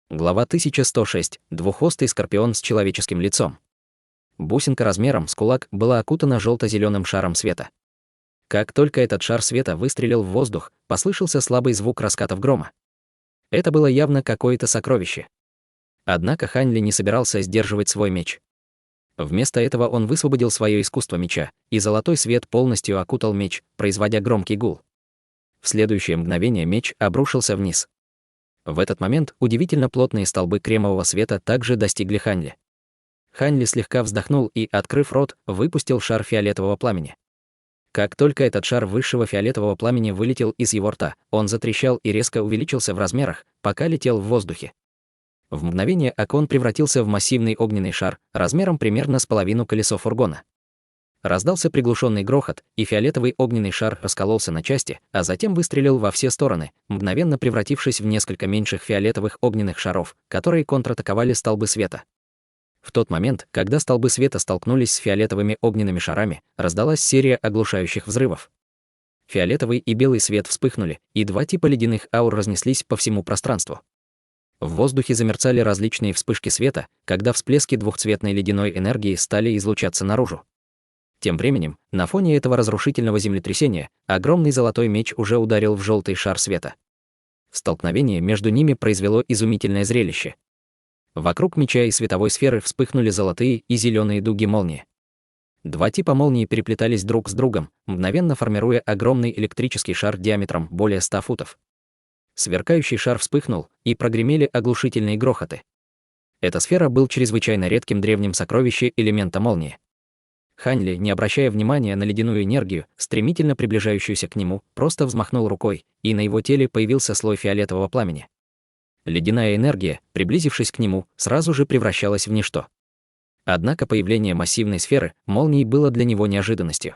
Глава 1106. Двуххвостый скорпион с человеческим лицом. Бусинка размером с кулак была окутана желто-зеленым шаром света. Как только этот шар света выстрелил в воздух, послышался слабый звук раскатов грома. Это было явно какое-то сокровище. Однако Хань Ли не собирался сдерживать свой меч. Вместо этого он высвободил свое искусство меча, и золотой свет полностью окутал меч, производя громкий гул. В следующее мгновение меч обрушился вниз. В этот момент удивительно плотные столбы кремового света также достигли Хань Ли. Хань Ли слегка вздохнул и, открыв рот, выпустил шар фиолетового пламени. Как только этот шар высшего фиолетового пламени вылетел из его рта, он затрещал и резко увеличился в размерах, пока летел в воздухе. В мгновение ока он превратился в массивный огненный шар, размером примерно с половину колесо фургона. Раздался приглушенный грохот, и фиолетовый огненный шар раскололся на части, а затем выстрелил во все стороны, мгновенно превратившись в несколько меньших фиолетовых огненных шаров, которые контратаковали столбы света. В тот момент, когда столбы света столкнулись с фиолетовыми огненными шарами, раздалась серия оглушающих взрывов. Фиолетовый и белый свет вспыхнули, и два типа ледяных аур разнеслись по всему пространству. В воздухе замерцали различные вспышки света, когда всплески двухцветной ледяной энергии стали излучаться наружу. Тем временем, на фоне этого разрушительного землетрясения, огромный золотой меч уже ударил в желтый шар света. Столкновение между ними произвело изумительное зрелище. Вокруг меча и световой сферы вспыхнули золотые и зеленые дуги молнии. Два типа молнии переплетались друг с другом, мгновенно формируя огромный электрический шар диаметром более 100 футов. Сверкающий шар вспыхнул, и прогремели оглушительные грохоты. Эта сфера был чрезвычайно редким древним сокровищем элемента молнии. Хань Ли, не обращая внимания на ледяную энергию, стремительно приближающуюся к нему, просто взмахнул рукой, и на его теле появился слой фиолетового пламени. Ледяная энергия, приблизившись к нему, сразу же превращалась в ничто. Однако появление массивной сферы, молнии, было для него неожиданностью.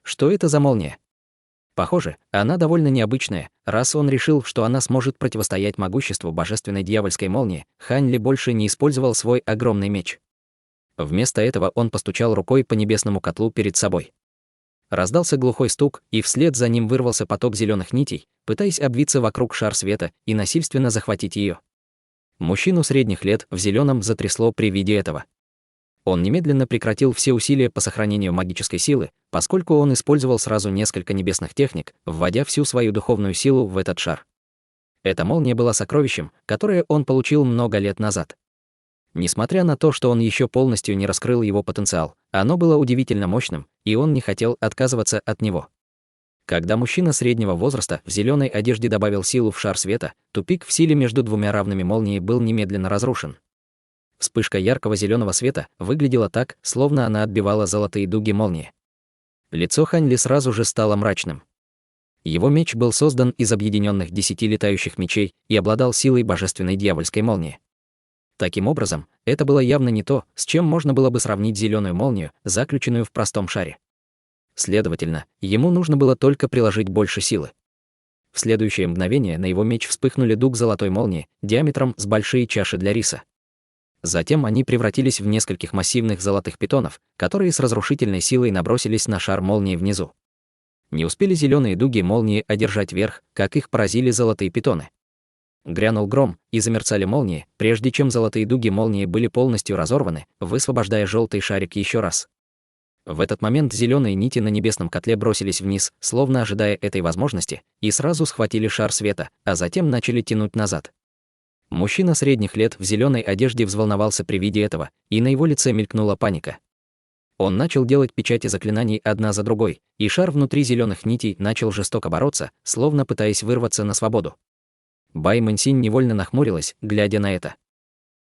Что это за молния? Похоже, она довольно необычная, раз он решил, что она сможет противостоять могуществу божественной дьявольской молнии, Хань Ли больше не использовал свой огромный меч. Вместо этого он постучал рукой по небесному котлу перед собой. Раздался глухой стук, и вслед за ним вырвался поток зеленых нитей, пытаясь обвиться вокруг шар света и насильственно захватить ее. Мужчину средних лет в зеленом затрясло при виде этого. Он немедленно прекратил все усилия по сохранению магической силы, поскольку он использовал сразу несколько небесных техник, вводя всю свою духовную силу в этот шар. Эта молния была сокровищем, которое он получил много лет назад. Несмотря на то, что он еще полностью не раскрыл его потенциал, оно было удивительно мощным, и он не хотел отказываться от него. Когда мужчина среднего возраста в зеленой одежде добавил силу в шар света, тупик в силе между двумя равными молнией был немедленно разрушен. Вспышка яркого зеленого света выглядела так, словно она отбивала золотые дуги молнии. Лицо Хань Ли сразу же стало мрачным. Его меч был создан из объединенных 10 летающих мечей и обладал силой божественной дьявольской молнии. Таким образом, это было явно не то, с чем можно было бы сравнить зеленую молнию, заключенную в простом шаре. Следовательно, ему нужно было только приложить больше силы. В следующее мгновение на его меч вспыхнули дуг золотой молнии, диаметром с большие чаши для риса. Затем они превратились в нескольких массивных золотых питонов, которые с разрушительной силой набросились на шар молнии внизу. Не успели зеленые дуги молнии одержать верх, как их поразили золотые питоны. Грянул гром, и замерцали молнии, прежде чем золотые дуги молнии были полностью разорваны, высвобождая желтый шарик еще раз. В этот момент зеленые нити на небесном котле бросились вниз, словно ожидая этой возможности, и сразу схватили шар света, а затем начали тянуть назад. Мужчина средних лет в зеленой одежде взволновался при виде этого, и на его лице мелькнула паника. Он начал делать печати заклинаний одна за другой, и шар внутри зеленых нитей начал жестоко бороться, словно пытаясь вырваться на свободу. Бай Мэнсинь невольно нахмурилась, глядя на это.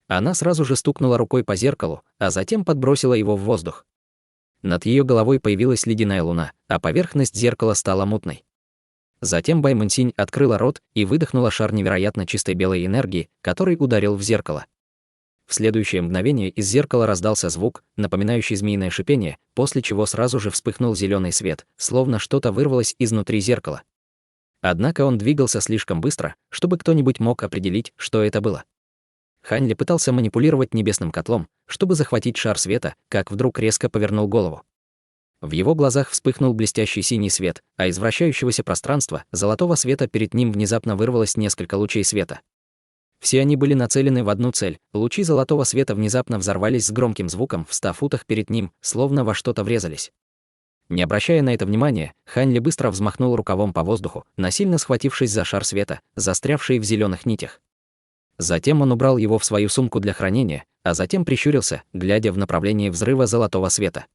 Она сразу же стукнула рукой по зеркалу, а затем подбросила его в воздух. Над ее головой появилась ледяная луна, а поверхность зеркала стала мутной. Затем Бай Мэнсинь открыла рот и выдохнула шар невероятно чистой белой энергии, который ударил в зеркало. В следующее мгновение из зеркала раздался звук, напоминающий змеиное шипение, после чего сразу же вспыхнул зеленый свет, словно что-то вырвалось изнутри зеркала. Однако он двигался слишком быстро, чтобы кто-нибудь мог определить, что это было. Хань Ли пытался манипулировать небесным котлом, чтобы захватить шар света, как вдруг резко повернул голову. В его глазах вспыхнул блестящий синий свет, а из вращающегося пространства золотого света перед ним внезапно вырвалось несколько лучей света. Все они были нацелены в одну цель. Лучи золотого света внезапно взорвались с громким звуком в 100 футах перед ним, словно во что-то врезались. Не обращая на это внимания, Хань Ли быстро взмахнул рукавом по воздуху, насильно схватившись за шар света, застрявший в зеленых нитях. Затем он убрал его в свою сумку для хранения, а затем прищурился, глядя в направлении взрыва золотого света.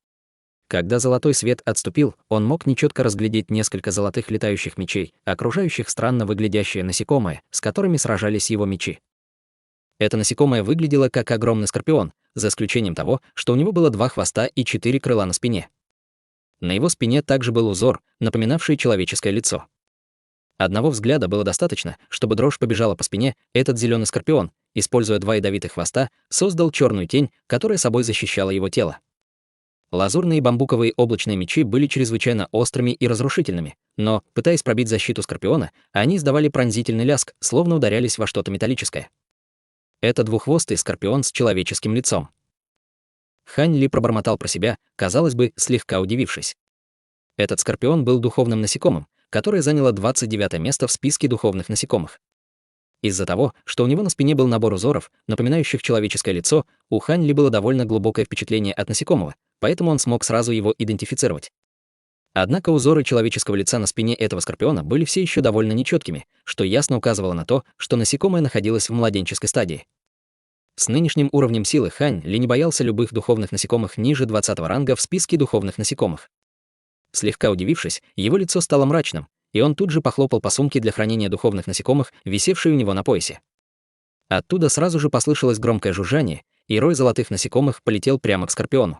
Когда золотой свет отступил, он мог нечётко разглядеть несколько золотых летающих мечей, окружающих странно выглядящее насекомое, с которыми сражались его мечи. Это насекомое выглядело как огромный скорпион, за исключением того, что у него было 2 хвоста и 4 крыла на спине. На его спине также был узор, напоминавший человеческое лицо. Одного взгляда было достаточно, чтобы дрожь побежала по спине. Этот зеленый скорпион, используя 2 ядовитых хвоста, создал черную тень, которая собой защищала его тело. Лазурные бамбуковые облачные мечи были чрезвычайно острыми и разрушительными, но, пытаясь пробить защиту скорпиона, они издавали пронзительный лязг, словно ударялись во что-то металлическое. Это двуххвостый скорпион с человеческим лицом. Хань Ли пробормотал про себя, казалось бы, слегка удивившись. Этот скорпион был духовным насекомым, которое заняло 29 место в списке духовных насекомых. Из-за того, что у него на спине был набор узоров, напоминающих человеческое лицо, у Хань Ли было довольно глубокое впечатление от насекомого, поэтому он смог сразу его идентифицировать. Однако узоры человеческого лица на спине этого скорпиона были все еще довольно нечеткими, что ясно указывало на то, что насекомое находилось в младенческой стадии. С нынешним уровнем силы Хань Ли не боялся любых духовных насекомых ниже 20-го ранга в списке духовных насекомых. Слегка удивившись, его лицо стало мрачным, и он тут же похлопал по сумке для хранения духовных насекомых, висевшей у него на поясе. Оттуда сразу же послышалось громкое жужжание, и рой золотых насекомых полетел прямо к скорпиону.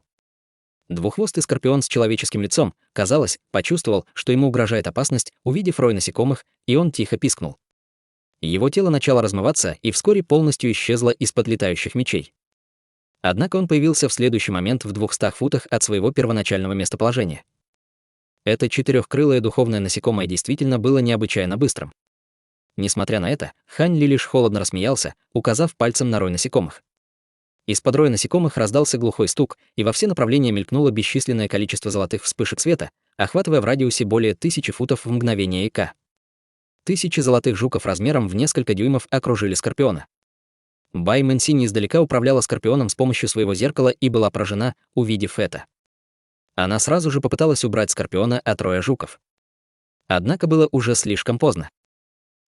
Двуххвостый скорпион с человеческим лицом, казалось, почувствовал, что ему угрожает опасность, увидев рой насекомых, и он тихо пискнул. Его тело начало размываться и вскоре полностью исчезло из-под летающих мечей. Однако он появился в следующий момент в 200 футах от своего первоначального местоположения. Это четырехкрылое духовное насекомое действительно было необычайно быстрым. Несмотря на это, Хань Ли лишь холодно рассмеялся, указав пальцем на рой насекомых. Из-под роя насекомых раздался глухой стук, и во все направления мелькнуло бесчисленное количество золотых вспышек света, охватывая в радиусе более 1000 футов в мгновение ока. 1000 золотых жуков размером в несколько дюймов окружили скорпиона. Бай Мэнсинь издалека управляла скорпионом с помощью своего зеркала и была поражена, увидев это. Она сразу же попыталась убрать скорпиона от роя жуков. Однако было уже слишком поздно.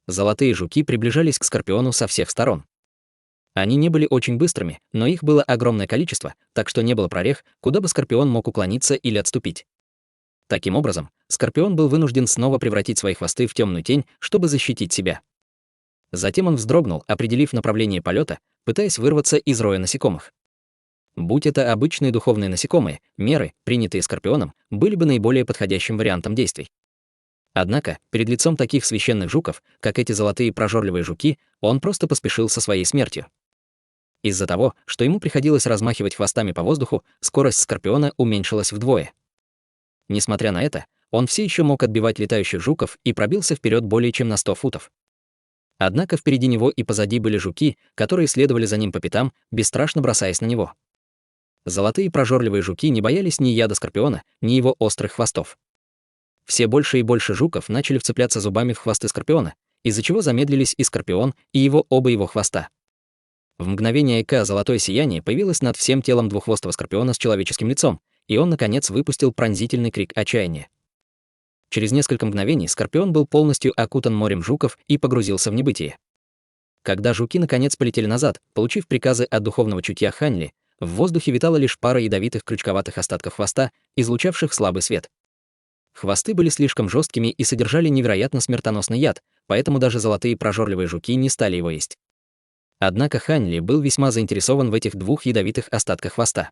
Золотые жуки приближались к скорпиону со всех сторон. Они не были очень быстрыми, но их было огромное количество, так что не было прорех, куда бы скорпион мог уклониться или отступить. Таким образом, скорпион был вынужден снова превратить свои хвосты в темную тень, чтобы защитить себя. Затем он вздрогнул, определив направление полета, пытаясь вырваться из роя насекомых. Будь это обычные духовные насекомые, меры, принятые скорпионом, были бы наиболее подходящим вариантом действий. Однако, перед лицом таких священных жуков, как эти золотые прожорливые жуки, он просто поспешил со своей смертью. Из-за того, что ему приходилось размахивать хвостами по воздуху, скорость скорпиона уменьшилась вдвое. Несмотря на это, он все еще мог отбивать летающих жуков и пробился вперед более чем на 100 футов. Однако впереди него и позади были жуки, которые следовали за ним по пятам, бесстрашно бросаясь на него. Золотые прожорливые жуки не боялись ни яда скорпиона, ни его острых хвостов. Все больше и больше жуков начали вцепляться зубами в хвосты скорпиона, из-за чего замедлились и скорпион, и оба его хвоста. В мгновение ока золотое сияние появилось над всем телом двуххвостого скорпиона с человеческим лицом, и он, наконец, выпустил пронзительный крик отчаяния. Через несколько мгновений скорпион был полностью окутан морем жуков и погрузился в небытие. Когда жуки наконец полетели назад, получив приказы от духовного чутья Хань Ли, в воздухе витала лишь пара ядовитых крючковатых остатков хвоста, излучавших слабый свет. Хвосты были слишком жесткими и содержали невероятно смертоносный яд, поэтому даже золотые прожорливые жуки не стали его есть. Однако Хань Ли был весьма заинтересован в этих 2 ядовитых остатках хвоста.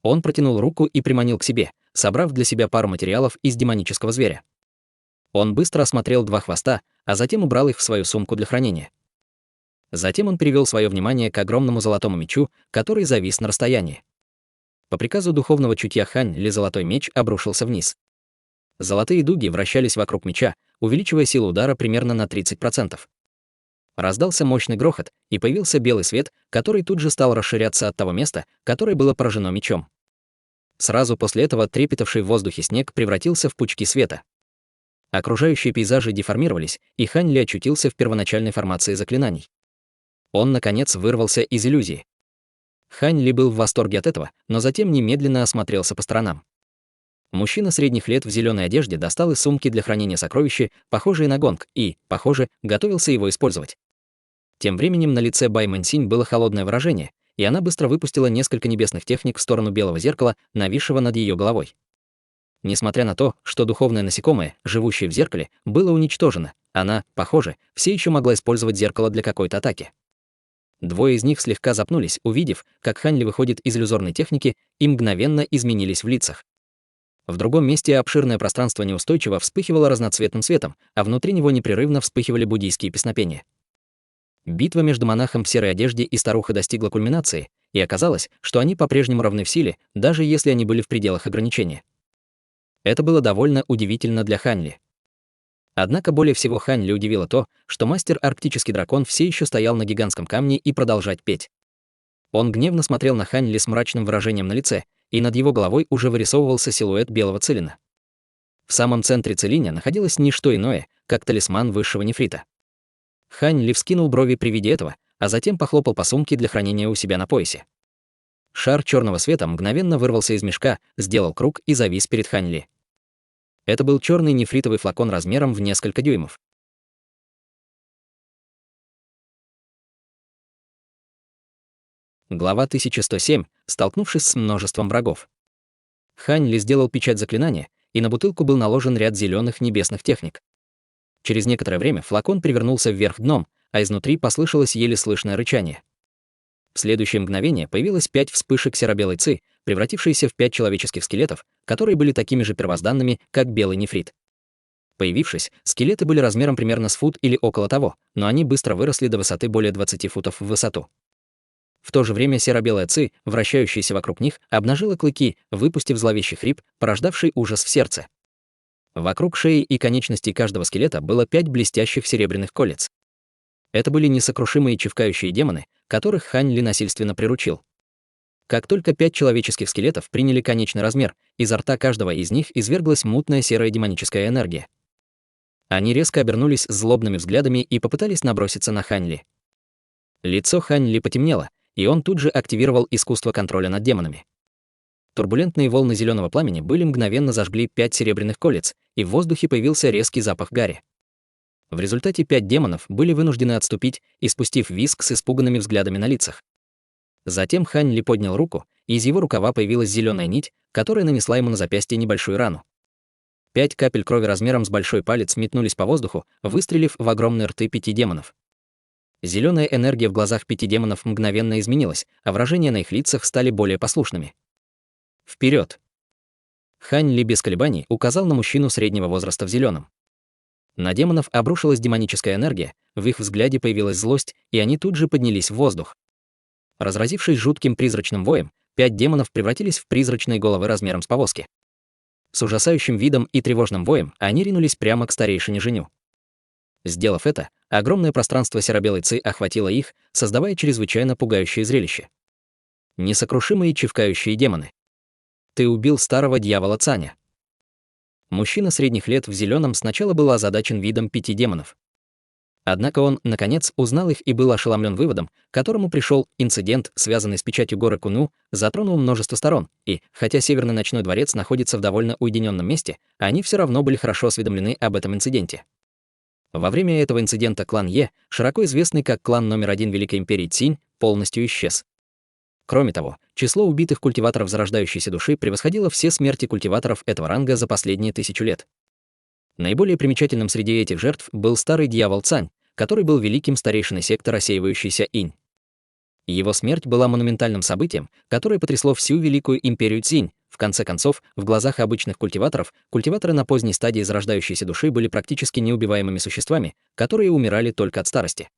Он протянул руку и приманил к себе, собрав для себя пару материалов из демонического зверя. Он быстро осмотрел 2 хвоста, а затем убрал их в свою сумку для хранения. Затем он перевел свое внимание к огромному золотому мечу, который завис на расстоянии. По приказу духовного чутья Хань Ли золотой меч обрушился вниз. Золотые дуги вращались вокруг меча, увеличивая силу удара примерно на 30%. Раздался мощный грохот, и появился белый свет, который тут же стал расширяться от того места, которое было поражено мечом. Сразу после этого трепетавший в воздухе снег превратился в пучки света. Окружающие пейзажи деформировались, и Хань Ли очутился в первоначальной формации заклинаний. Он, наконец, вырвался из иллюзии. Хань Ли был в восторге от этого, но затем немедленно осмотрелся по сторонам. Мужчина средних лет в зеленой одежде достал из сумки для хранения сокровища, похожие на гонг, и, похоже, готовился его использовать. Тем временем на лице Бай Мэнсинь было холодное выражение, и она быстро выпустила несколько небесных техник в сторону белого зеркала, нависшего над ее головой. Несмотря на то, что духовное насекомое, живущее в зеркале, было уничтожено, она, похоже, все еще могла использовать зеркало для какой-то атаки. Двое из них слегка запнулись, увидев, как Хань Ли выходит из иллюзорной техники, и мгновенно изменились в лицах. В другом месте обширное пространство неустойчиво вспыхивало разноцветным светом, а внутри него непрерывно вспыхивали буддийские песнопения. Битва между монахом в серой одежде и старухой достигла кульминации, и оказалось, что они по-прежнему равны в силе, даже если они были в пределах ограничения. Это было довольно удивительно для Хань Ли. Однако более всего Хань Ли удивило то, что мастер Арктический дракон все еще стоял на гигантском камне и продолжать петь. Он гневно смотрел на Хань Ли с мрачным выражением на лице, и над его головой уже вырисовывался силуэт белого целина. В самом центре целиня находилось не что иное, как талисман высшего нефрита. Хань Ли вскинул брови при виде этого, а затем похлопал по сумке для хранения у себя на поясе. Шар черного света мгновенно вырвался из мешка, сделал круг и завис перед Хань Ли. Это был черный нефритовый флакон размером в несколько дюймов. Глава 1107. Столкнувшись с множеством врагов. Хань Ли сделал печать заклинания, и на бутылку был наложен ряд зеленых небесных техник. Через некоторое время флакон перевернулся вверх дном, а изнутри послышалось еле слышное рычание. В следующее мгновение появилось 5 вспышек серо-белой ци, превратившиеся в 5 человеческих скелетов, которые были такими же первозданными, как белый нефрит. Появившись, скелеты были размером примерно с фут или около того, но они быстро выросли до высоты более 20 футов в высоту. В то же время серо-белая ци, вращающаяся вокруг них, обнажила клыки, выпустив зловещий хрип, порождавший ужас в сердце. Вокруг шеи и конечностей каждого скелета было 5 блестящих серебряных колец. Это были несокрушимые чевкающие демоны, которых Хань Ли насильственно приручил. Как только 5 человеческих скелетов приняли конечный размер, изо рта каждого из них изверглась мутная серая демоническая энергия. Они резко обернулись злобными взглядами и попытались наброситься на Хань Ли. Лицо Хань Ли потемнело, и он тут же активировал искусство контроля над демонами. Турбулентные волны зеленого пламени были мгновенно зажгли 5 серебряных колец, и в воздухе появился резкий запах гари. В результате 5 демонов были вынуждены отступить, испустив визг с испуганными взглядами на лицах. Затем Хань Ли поднял руку, и из его рукава появилась зеленая нить, которая нанесла ему на запястье небольшую рану. 5 капель крови размером с большой палец метнулись по воздуху, выстрелив в огромные рты 5 демонов. Зеленая энергия в глазах 5 демонов мгновенно изменилась, а выражения на их лицах стали более послушными. Вперед! Хань Ли без колебаний указал на мужчину среднего возраста в зеленом. На демонов обрушилась демоническая энергия, в их взгляде появилась злость, и они тут же поднялись в воздух. Разразившись жутким призрачным воем, 5 демонов превратились в призрачные головы размером с повозки. С ужасающим видом и тревожным воем они ринулись прямо к старейшине Женю. Сделав это, огромное пространство серо-белой ци охватило их, создавая чрезвычайно пугающее зрелище. Несокрушимые чевкающие демоны. Ты убил старого дьявола Цаня. Мужчина средних лет в зеленом сначала был озадачен видом 5 демонов. Однако он, наконец, узнал их и был ошеломлен выводом, к которому пришел: инцидент, связанный с печатью горы Куну, затронул множество сторон, и, хотя Северный ночной дворец находится в довольно уединенном месте, они все равно были хорошо осведомлены об этом инциденте. Во время этого инцидента клан Е, широко известный как клан номер 1 Великой империи Цинь, полностью исчез. Кроме того, число убитых культиваторов зарождающейся души превосходило все смерти культиваторов этого ранга за последние 1000 лет. Наиболее примечательным среди этих жертв был старый дьявол Цань, который был великим старейшиной секты рассеивающийся инь. Его смерть была монументальным событием, которое потрясло всю Великую империю Цинь. В конце концов, в глазах обычных культиваторов, культиваторы на поздней стадии зарождающейся души были практически неубиваемыми существами, которые умирали только от старости.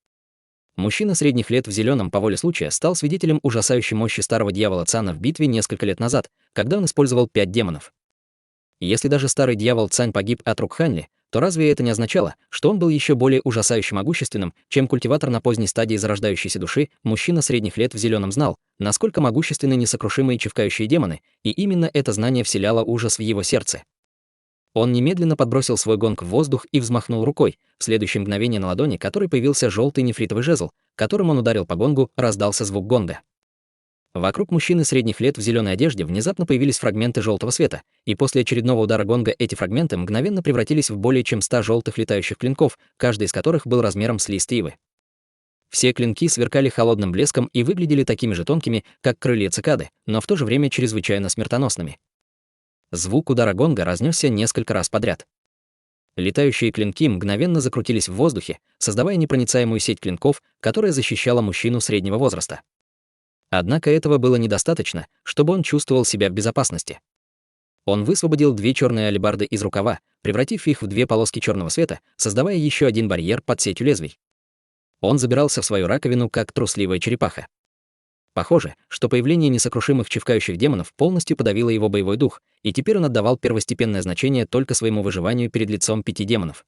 Мужчина средних лет в зеленом по воле случая стал свидетелем ужасающей мощи старого дьявола Цана в битве несколько лет назад, когда он использовал 5 демонов. Если даже старый дьявол Цань погиб от рук Хань Ли, то разве это не означало, что он был еще более ужасающе могущественным, чем культиватор на поздней стадии зарождающейся души? Мужчина средних лет в зеленом знал, насколько могущественны несокрушимые чевкающие демоны, и именно это знание вселяло ужас в его сердце. Он немедленно подбросил свой гонг в воздух и взмахнул рукой. В следующее мгновение на ладони, которой появился желтый нефритовый жезл, которым он ударил по гонгу, раздался звук гонга. Вокруг мужчины средних лет в зеленой одежде внезапно появились фрагменты желтого света, и после очередного удара гонга эти фрагменты мгновенно превратились в более чем 100 желтых летающих клинков, каждый из которых был размером с лист ивы. Все клинки сверкали холодным блеском и выглядели такими же тонкими, как крылья цикады, но в то же время чрезвычайно смертоносными. Звук удара гонга разнесся несколько раз подряд. Летающие клинки мгновенно закрутились в воздухе, создавая непроницаемую сеть клинков, которая защищала мужчину среднего возраста. Однако этого было недостаточно, чтобы он чувствовал себя в безопасности. Он высвободил 2 черные алебарды из рукава, превратив их в 2 полоски черного света, создавая еще один барьер под сетью лезвий. Он забирался в свою раковину, как трусливая черепаха. Похоже, что появление несокрушимых чевкающих демонов полностью подавило его боевой дух, и теперь он отдавал первостепенное значение только своему выживанию перед лицом 5 демонов.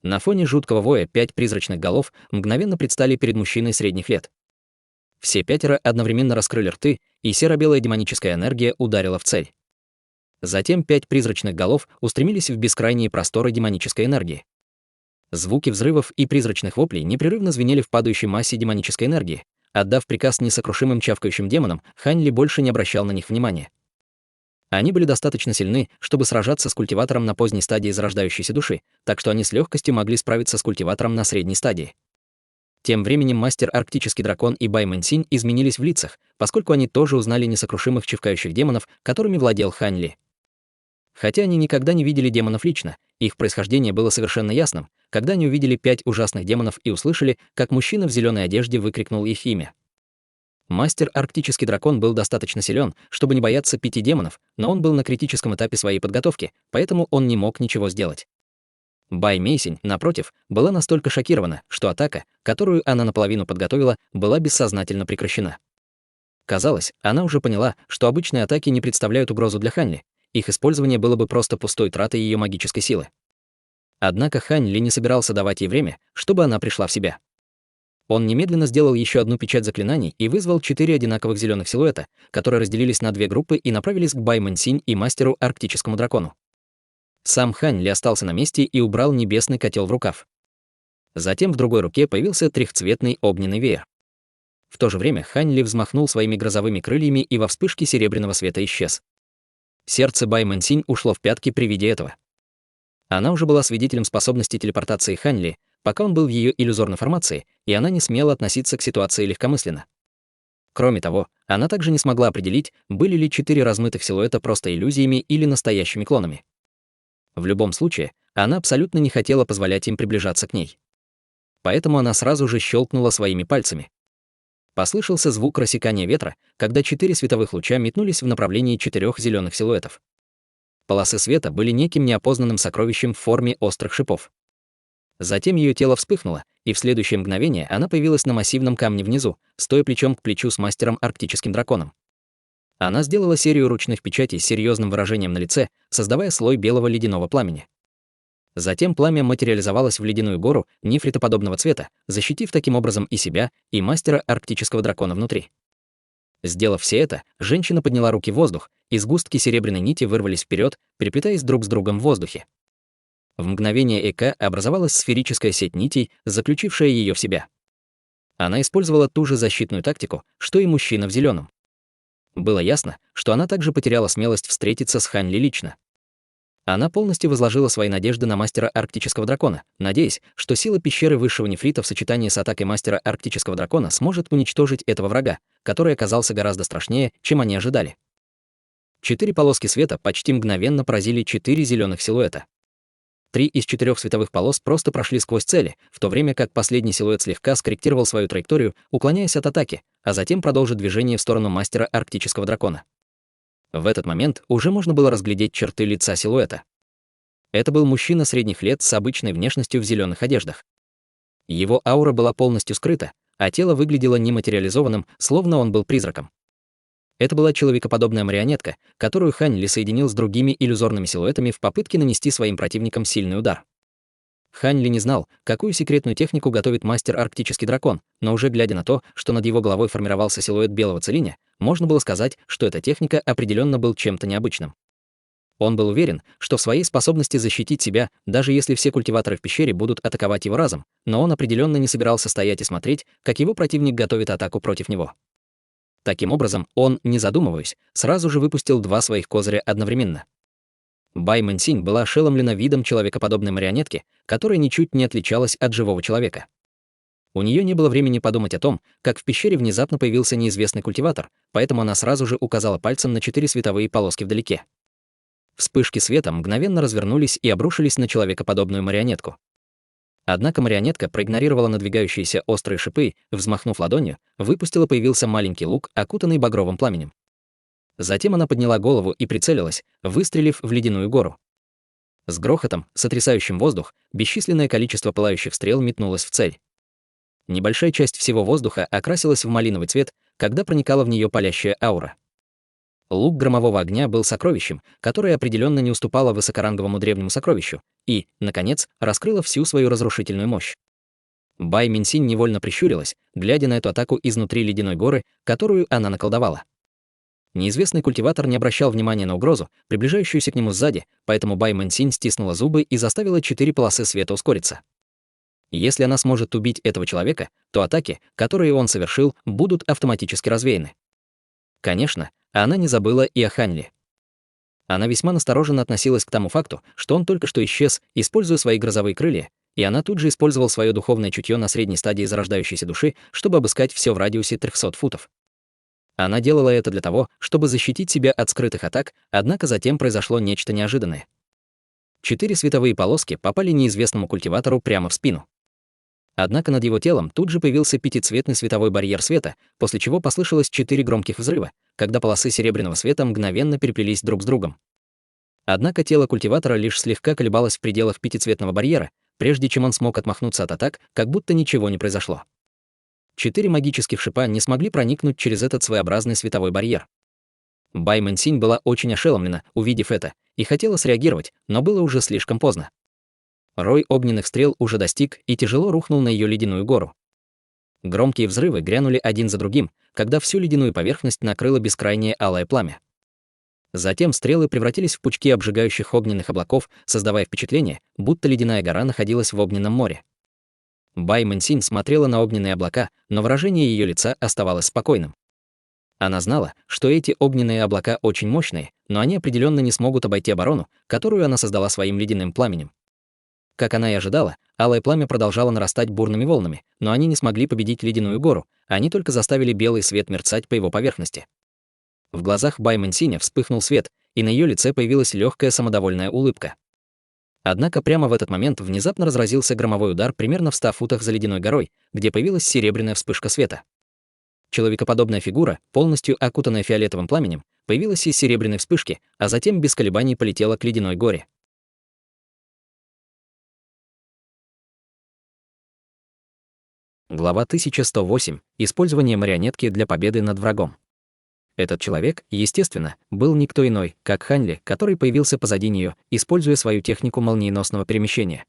На фоне жуткого воя 5 призрачных голов мгновенно предстали перед мужчиной средних лет. Все 5 одновременно раскрыли рты, и серо-белая демоническая энергия ударила в цель. Затем 5 призрачных голов устремились в бескрайние просторы демонической энергии. Звуки взрывов и призрачных воплей непрерывно звенели в падающей массе демонической энергии. Отдав приказ несокрушимым чавкающим демонам, Хань Ли больше не обращал на них внимания. Они были достаточно сильны, чтобы сражаться с культиватором на поздней стадии зарождающейся души, так что они с легкостью могли справиться с культиватором на средней стадии. Тем временем мастер Арктический дракон и Бай Мэньсинь изменились в лицах, поскольку они тоже узнали несокрушимых чевкающих демонов, которыми владел Хань Ли. Хотя они никогда не видели демонов лично, их происхождение было совершенно ясным, когда они увидели 5 ужасных демонов и услышали, как мужчина в зеленой одежде выкрикнул их имя. Мастер Арктический дракон был достаточно силен, чтобы не бояться 5 демонов, но он был на критическом этапе своей подготовки, поэтому он не мог ничего сделать. Бай Мэйсинь, напротив, была настолько шокирована, что атака, которую она наполовину подготовила, была бессознательно прекращена. Казалось, она уже поняла, что обычные атаки не представляют угрозу для Хань Ли, их использование было бы просто пустой тратой ее магической силы. Однако Хань Ли не собирался давать ей время, чтобы она пришла в себя. Он немедленно сделал еще одну печать заклинаний и вызвал 4 одинаковых зеленых силуэта, которые разделились на 2 группы и направились к Бай Мэньсинь и мастеру Арктическому дракону. Сам Хань Ли остался на месте и убрал небесный котел в рукав. Затем в другой руке появился трехцветный огненный веер. В то же время Хань Ли взмахнул своими грозовыми крыльями и во вспышке серебряного света исчез. Сердце Бай Мэньсинь ушло в пятки при виде этого. Она уже была свидетелем способности телепортации Хань Ли, пока он был в ее иллюзорной формации, и она не смела относиться к ситуации легкомысленно. Кроме того, она также не смогла определить, были ли 4 размытых силуэта просто иллюзиями или настоящими клонами. В любом случае, она абсолютно не хотела позволять им приближаться к ней. Поэтому она сразу же щелкнула своими пальцами. Послышался звук рассекания ветра, когда 4 световых луча метнулись в направлении 4 зеленых силуэтов. Полосы света были неким неопознанным сокровищем в форме острых шипов. Затем ее тело вспыхнуло, и в следующее мгновение она появилась на массивном камне внизу, стоя плечом к плечу с мастером Арктическим драконом. Она сделала серию ручных печатей с серьезным выражением на лице, создавая слой белого ледяного пламени. Затем пламя материализовалось в ледяную гору нефритоподобного цвета, защитив таким образом и себя, и мастера Арктического дракона внутри. Сделав все это, женщина подняла руки в воздух, и сгустки серебряной нити вырвались вперед, переплетаясь друг с другом в воздухе. В мгновение эка образовалась сферическая сеть нитей, заключившая ее в себя. Она использовала ту же защитную тактику, что и мужчина в зеленом. Было ясно, что она также потеряла смелость встретиться с Хань Ли лично. Она полностью возложила свои надежды на мастера Арктического дракона, надеясь, что сила пещеры высшего нефрита в сочетании с атакой мастера Арктического дракона сможет уничтожить этого врага, который оказался гораздо страшнее, чем они ожидали. 4 полоски света почти мгновенно поразили 4 зеленых силуэта. 3 из 4 световых полос просто прошли сквозь цели, в то время как последний силуэт слегка скорректировал свою траекторию, уклоняясь от атаки, а затем продолжит движение в сторону мастера Арктического дракона. В этот момент уже можно было разглядеть черты лица силуэта. Это был мужчина средних лет с обычной внешностью в зеленых одеждах. Его аура была полностью скрыта, а тело выглядело нематериализованным, словно он был призраком. Это была человекоподобная марионетка, которую Хань Ли соединил с другими иллюзорными силуэтами в попытке нанести своим противникам сильный удар. Хань Ли не знал, какую секретную технику готовит мастер Арктический дракон, но уже глядя на то, что над его головой формировался силуэт белого целиня, можно было сказать, что эта техника определенно был чем-то необычным. Он был уверен, что в своей способности защитить себя, даже если все культиваторы в пещере будут атаковать его разом, но он определенно не собирался стоять и смотреть, как его противник готовит атаку против него. Таким образом, он, не задумываясь, сразу же выпустил два своих козыря одновременно. Бай Мэнсинь была ошеломлена видом человекоподобной марионетки, которая ничуть не отличалась от живого человека. У нее не было времени подумать о том, как в пещере внезапно появился неизвестный культиватор, поэтому она сразу же указала пальцем на 4 световые полоски вдалеке. Вспышки света мгновенно развернулись и обрушились на человекоподобную марионетку. Однако марионетка проигнорировала надвигающиеся острые шипы, взмахнув ладонью, выпустила появился маленький лук, окутанный багровым пламенем. Затем она подняла голову и прицелилась, выстрелив в ледяную гору. С грохотом, сотрясающим воздух, бесчисленное количество пылающих стрел метнулось в цель. Небольшая часть всего воздуха окрасилась в малиновый цвет, когда проникала в нее палящая аура. Лук громового огня был сокровищем, которое определенно не уступало высокоранговому древнему сокровищу, и, наконец, раскрыло всю свою разрушительную мощь. Бай Мэнсинь невольно прищурилась, глядя на эту атаку изнутри ледяной горы, которую она наколдовала. Неизвестный культиватор не обращал внимания на угрозу, приближающуюся к нему сзади, поэтому Бай Мэнсинь стиснула зубы и заставила 4 полосы света ускориться. Если она сможет убить этого человека, то атаки, которые он совершил, будут автоматически развеяны. Конечно, она не забыла и о Ханьле. Она весьма настороженно относилась к тому факту, что он только что исчез, используя свои грозовые крылья, и она тут же использовала свое духовное чутье на средней стадии зарождающейся души, чтобы обыскать все в радиусе 300 футов. Она делала это для того, чтобы защитить себя от скрытых атак, однако затем произошло нечто неожиданное. 4 световые полоски попали неизвестному культиватору прямо в спину. Однако над его телом тут же появился пятицветный световой барьер света, после чего послышалось 4 громких взрыва, когда полосы серебряного света мгновенно переплелись друг с другом. Однако тело культиватора лишь слегка колебалось в пределах пятицветного барьера, прежде чем он смог отмахнуться от атак, как будто ничего не произошло. 4 магических шипа не смогли проникнуть через этот своеобразный световой барьер. Бай Мэнсинь была очень ошеломлена, увидев это, и хотела среагировать, но было уже слишком поздно. Рой огненных стрел уже достиг и тяжело рухнул на ее ледяную гору. Громкие взрывы грянули один за другим, когда всю ледяную поверхность накрыло бескрайнее алое пламя. Затем стрелы превратились в пучки обжигающих огненных облаков, создавая впечатление, будто ледяная гора находилась в огненном море. Бай Мэнсинь смотрела на огненные облака, но выражение ее лица оставалось спокойным. Она знала, что эти огненные облака очень мощные, но они определенно не смогут обойти оборону, которую она создала своим ледяным пламенем. Как она и ожидала, алое пламя продолжало нарастать бурными волнами, но они не смогли победить ледяную гору, они только заставили белый свет мерцать по его поверхности. В глазах Бай Мэнсиня вспыхнул свет, и на ее лице появилась легкая самодовольная улыбка. Однако прямо в этот момент внезапно разразился громовой удар примерно в 100 футах за ледяной горой, где появилась серебряная вспышка света. Человекоподобная фигура, полностью окутанная фиолетовым пламенем, появилась из серебряной вспышки, а затем без колебаний полетела к ледяной горе. Глава 1108. Использование марионетки для победы над врагом. Этот человек, естественно, был никто иной, как Ханьли, который появился позади нее, используя свою технику молниеносного перемещения.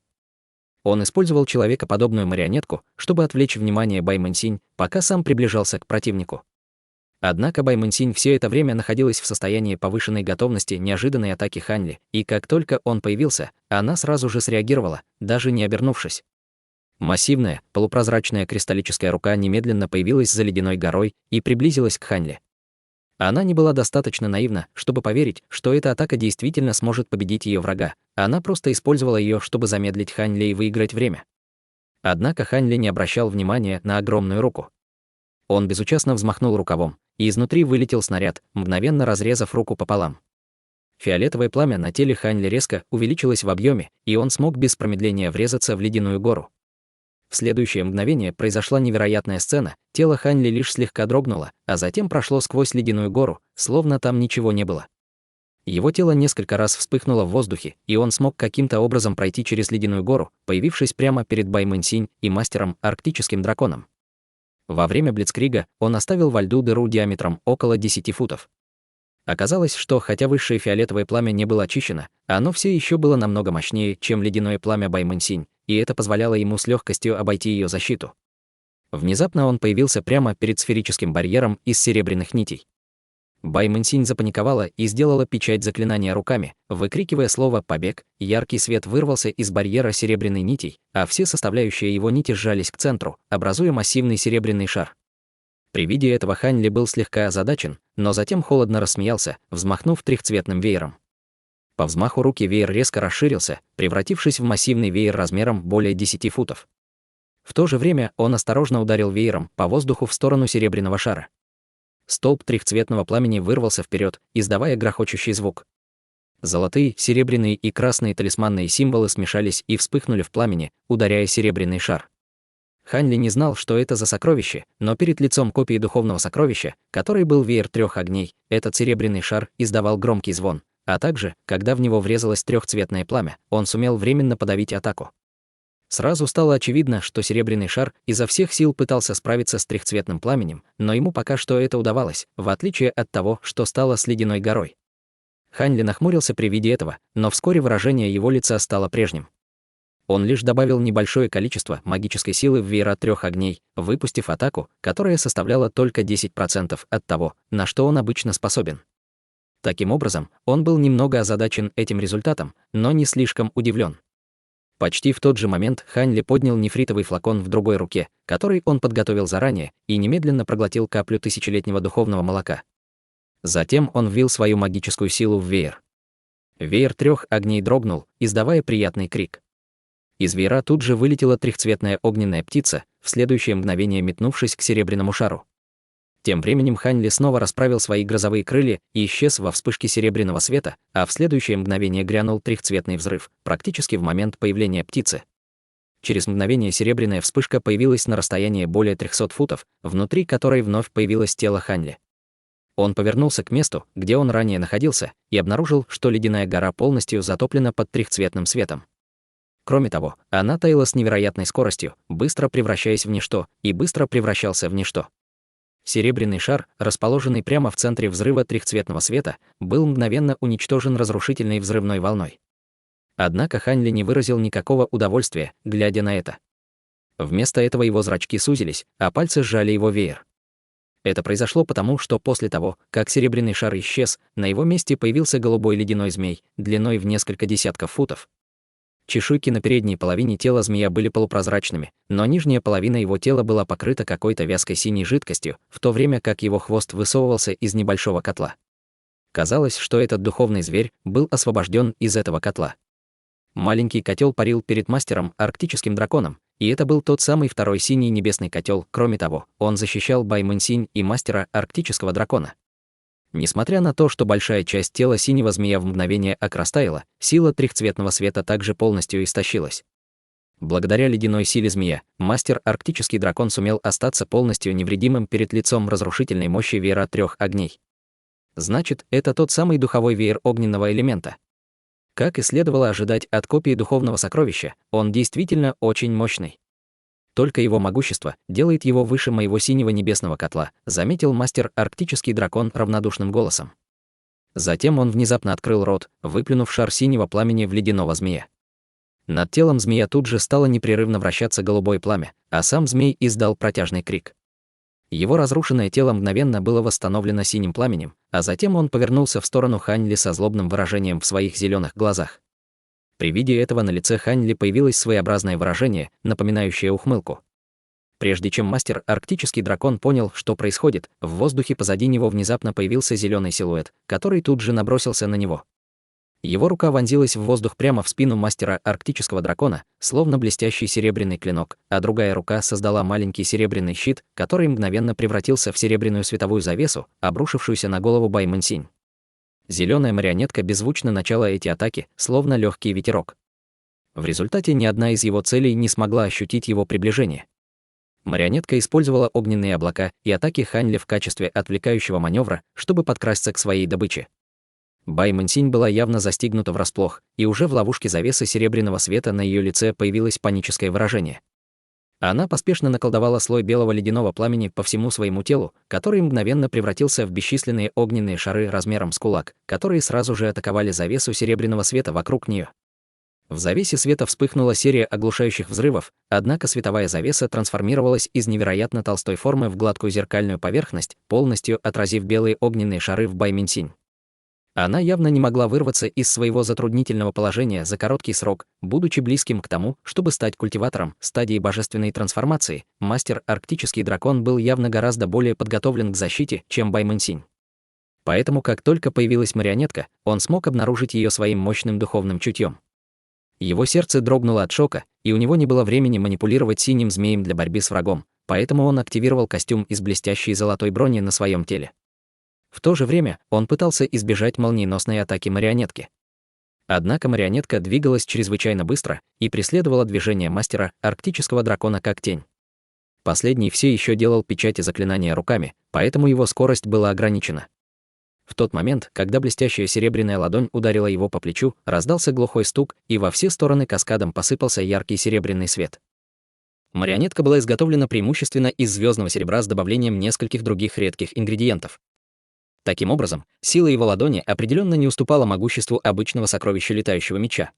Он использовал человекоподобную марионетку, чтобы отвлечь внимание Бай Мэнсинь, пока сам приближался к противнику. Однако Бай Мэнсинь все это время находилась в состоянии повышенной готовности неожиданной атаки Ханьли, и как только он появился, она сразу же среагировала, даже не обернувшись. Массивная, полупрозрачная кристаллическая рука немедленно появилась за ледяной горой и приблизилась к Ханьле. Она не была достаточно наивна, чтобы поверить, что эта атака действительно сможет победить ее врага. Она просто использовала ее, чтобы замедлить Ханьле и выиграть время. Однако Ханьле не обращал внимания на огромную руку. Он безучастно взмахнул рукавом, и изнутри вылетел снаряд, мгновенно разрезав руку пополам. Фиолетовое пламя на теле Ханьле резко увеличилось в объеме, и он смог без промедления врезаться в ледяную гору. В следующее мгновение произошла невероятная сцена, тело Ханьли лишь слегка дрогнуло, а затем прошло сквозь ледяную гору, словно там ничего не было. Его тело несколько раз вспыхнуло в воздухе, и он смог каким-то образом пройти через ледяную гору, появившись прямо перед Бай Мэнсинь и мастером арктическим драконом. Во время блицкрига он оставил во льду дыру диаметром около 10 футов. Оказалось, что хотя высшее фиолетовое пламя не было очищено, оно все еще было намного мощнее, чем ледяное пламя Бай Мэнсинь, и это позволяло ему с легкостью обойти ее защиту. Внезапно он появился прямо перед сферическим барьером из серебряных нитей. Бай Мэнсинь запаниковала и сделала печать заклинания руками, выкрикивая слово «побег», яркий свет вырвался из барьера серебряной нитей, а все составляющие его нити сжались к центру, образуя массивный серебряный шар. При виде этого Хань Ли был слегка озадачен, но затем холодно рассмеялся, взмахнув трехцветным веером. По взмаху руки веер резко расширился, превратившись в массивный веер размером более 10 футов. В то же время он осторожно ударил веером по воздуху в сторону серебряного шара. Столб трехцветного пламени вырвался вперед, издавая грохочущий звук. Золотые, серебряные и красные талисманные символы смешались и вспыхнули в пламени, ударяя серебряный шар. Хань Ли не знал, что это за сокровище, но перед лицом копии духовного сокровища, который был веер трех огней, этот серебряный шар издавал громкий звон, а также, когда в него врезалось трехцветное пламя, он сумел временно подавить атаку. Сразу стало очевидно, что серебряный шар изо всех сил пытался справиться с трехцветным пламенем, но ему пока что это удавалось, в отличие от того, что стало с ледяной горой. Хань Ли нахмурился при виде этого, но вскоре выражение его лица стало прежним. Он лишь добавил небольшое количество магической силы в веера трех огней, выпустив атаку, которая составляла только 10% от того, на что он обычно способен. Таким образом, он был немного озадачен этим результатом, но не слишком удивлен. Почти в тот же момент Хань Ли поднял нефритовый флакон в другой руке, который он подготовил заранее, и немедленно проглотил каплю тысячелетнего духовного молока. Затем он ввел свою магическую силу в веер. Веер трех огней дрогнул, издавая приятный крик. Из веера тут же вылетела трехцветная огненная птица, в следующее мгновение метнувшись к серебряному шару. Тем временем Хань Ли снова расправил свои грозовые крылья и исчез во вспышке серебряного света, а в следующее мгновение грянул трехцветный взрыв, практически в момент появления птицы. Через мгновение серебряная вспышка появилась на расстоянии более 300 футов, внутри которой вновь появилось тело Хань Ли. Он повернулся к месту, где он ранее находился, и обнаружил, что ледяная гора полностью затоплена под трехцветным светом. Кроме того, она таяла с невероятной скоростью, быстро превращаясь в ничто, и быстро превращался в ничто. Серебряный шар, расположенный прямо в центре взрыва трехцветного света, был мгновенно уничтожен разрушительной взрывной волной. Однако Хань Ли не выразил никакого удовольствия, глядя на это. Вместо этого его зрачки сузились, а пальцы сжали его веер. Это произошло потому, что после того, как серебряный шар исчез, на его месте появился голубой ледяной змей, длиной в несколько десятков футов. Чешуйки на передней половине тела змея были полупрозрачными, но нижняя половина его тела была покрыта какой-то вязкой синей жидкостью, в то время как его хвост высовывался из небольшого котла. Казалось, что этот духовный зверь был освобожден из этого котла. Маленький котел парил перед мастером арктическим драконом, и это был тот самый второй синий небесный котел. Кроме того, он защищал Бай Мэнсинь и мастера арктического дракона. Несмотря на то, что большая часть тела синего змея в мгновение окрастаяла, сила трехцветного света также полностью истощилась. Благодаря ледяной силе змея, мастер арктический дракон сумел остаться полностью невредимым перед лицом разрушительной мощи веера трех огней. Значит, это тот самый духовой веер огненного элемента. Как и следовало ожидать от копии духовного сокровища, он действительно очень мощный. Только его могущество делает его выше моего синего небесного котла, заметил мастер арктический дракон равнодушным голосом. Затем он внезапно открыл рот, выплюнув шар синего пламени в ледяного змея. Над телом змея тут же стало непрерывно вращаться голубое пламя, а сам змей издал протяжный крик. Его разрушенное тело мгновенно было восстановлено синим пламенем, а затем он повернулся в сторону Хань Ли со злобным выражением в своих зеленых глазах. При виде этого на лице Хань Ли появилось своеобразное выражение, напоминающее ухмылку. Прежде чем мастер арктический дракон понял, что происходит, в воздухе позади него внезапно появился зеленый силуэт, который тут же набросился на него. Его рука вонзилась в воздух прямо в спину мастера арктического дракона, словно блестящий серебряный клинок, а другая рука создала маленький серебряный щит, который мгновенно превратился в серебряную световую завесу, обрушившуюся на голову Бай Мэнсинь. Зеленая марионетка беззвучно начала эти атаки, словно легкий ветерок. В результате ни одна из его целей не смогла ощутить его приближение. Марионетка использовала огненные облака и атаки Хань Ли в качестве отвлекающего маневра, чтобы подкрасться к своей добыче. Бай Мэнсинь была явно застигнута врасплох, и уже в ловушке завесы серебряного света на ее лице появилось паническое выражение. Она поспешно наколдовала слой белого ледяного пламени по всему своему телу, который мгновенно превратился в бесчисленные огненные шары размером с кулак, которые сразу же атаковали завесу серебряного света вокруг нее. В завесе света вспыхнула серия оглушающих взрывов, однако световая завеса трансформировалась из невероятно толстой формы в гладкую зеркальную поверхность, полностью отразив белые огненные шары в Байминсинь. Она явно не могла вырваться из своего затруднительного положения за короткий срок, будучи близким к тому, чтобы стать культиватором стадии божественной трансформации. Мастер Арктический дракон был явно гораздо более подготовлен к защите, чем Байминсинь. Поэтому, как только появилась марионетка, он смог обнаружить ее своим мощным духовным чутьем. Его сердце дрогнуло от шока, и у него не было времени манипулировать синим змеем для борьбы с врагом, поэтому он активировал костюм из блестящей золотой брони на своем теле. В то же время он пытался избежать молниеносной атаки марионетки. Однако марионетка двигалась чрезвычайно быстро и преследовала движение мастера Арктического дракона как тень. Последний все еще делал печати заклинания руками, поэтому его скорость была ограничена. В тот момент, когда блестящая серебряная ладонь ударила его по плечу, раздался глухой стук, и во все стороны каскадом посыпался яркий серебряный свет. Марионетка была изготовлена преимущественно из звездного серебра с добавлением нескольких других редких ингредиентов. Таким образом, сила его ладони определенно не уступала могуществу обычного сокровища летающего меча.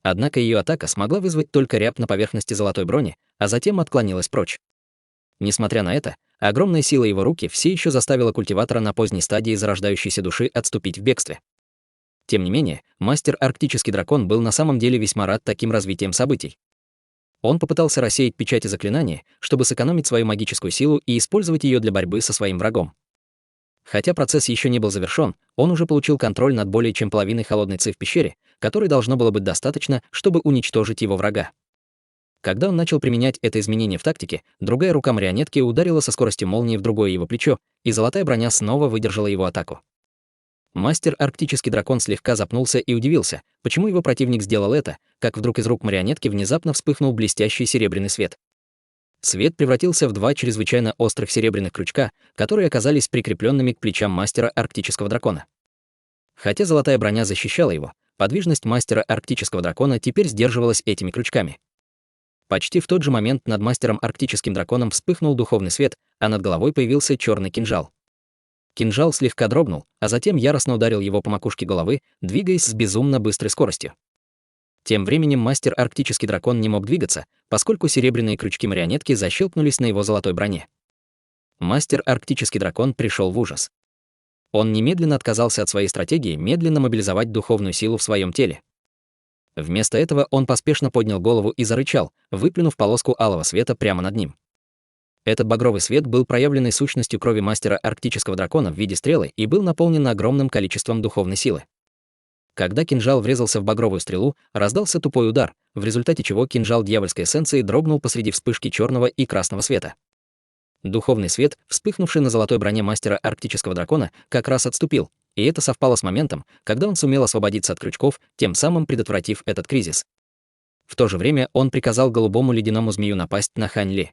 Однако ее атака смогла вызвать только рябь на поверхности золотой брони, а затем отклонилась прочь. Несмотря на это, огромная сила его руки все еще заставила культиватора на поздней стадии зарождающейся души отступить в бегстве. Тем не менее, мастер Арктический дракон был на самом деле весьма рад таким развитием событий. Он попытался рассеять печати заклинания, чтобы сэкономить свою магическую силу и использовать ее для борьбы со своим врагом. Хотя процесс еще не был завершен, он уже получил контроль над более чем половиной холодной ци в пещере, которой должно было быть достаточно, чтобы уничтожить его врага. Когда он начал применять это изменение в тактике, другая рука марионетки ударила со скоростью молнии в другое его плечо, и золотая броня снова выдержала его атаку. Мастер Арктический дракон слегка запнулся и удивился, почему его противник сделал это, как вдруг из рук марионетки внезапно вспыхнул блестящий серебряный свет. Свет превратился в два чрезвычайно острых серебряных крючка, которые оказались прикрепленными к плечам мастера Арктического дракона. Хотя золотая броня защищала его, подвижность мастера Арктического дракона теперь сдерживалась этими крючками. Почти в тот же момент над мастером Арктическим драконом вспыхнул духовный свет, а над головой появился черный кинжал. Кинжал слегка дрогнул, а затем яростно ударил его по макушке головы, двигаясь с безумно быстрой скоростью. Тем временем мастер Арктический дракон не мог двигаться, поскольку серебряные крючки марионетки защелкнулись на его золотой броне. Мастер Арктический дракон пришел в ужас. Он немедленно отказался от своей стратегии медленно мобилизовать духовную силу в своем теле. Вместо этого он поспешно поднял голову и зарычал, выплюнув полоску алого света прямо над ним. Этот багровый свет был проявленной сущностью крови мастера Арктического дракона в виде стрелы и был наполнен огромным количеством духовной силы. Когда кинжал врезался в багровую стрелу, раздался тупой удар, в результате чего кинжал дьявольской эссенции дрогнул посреди вспышки черного и красного света. Духовный свет, вспыхнувший на золотой броне мастера Арктического дракона, как раз отступил, и это совпало с моментом, когда он сумел освободиться от крючков, тем самым предотвратив этот кризис. В то же время он приказал голубому ледяному змею напасть на Хань Ли.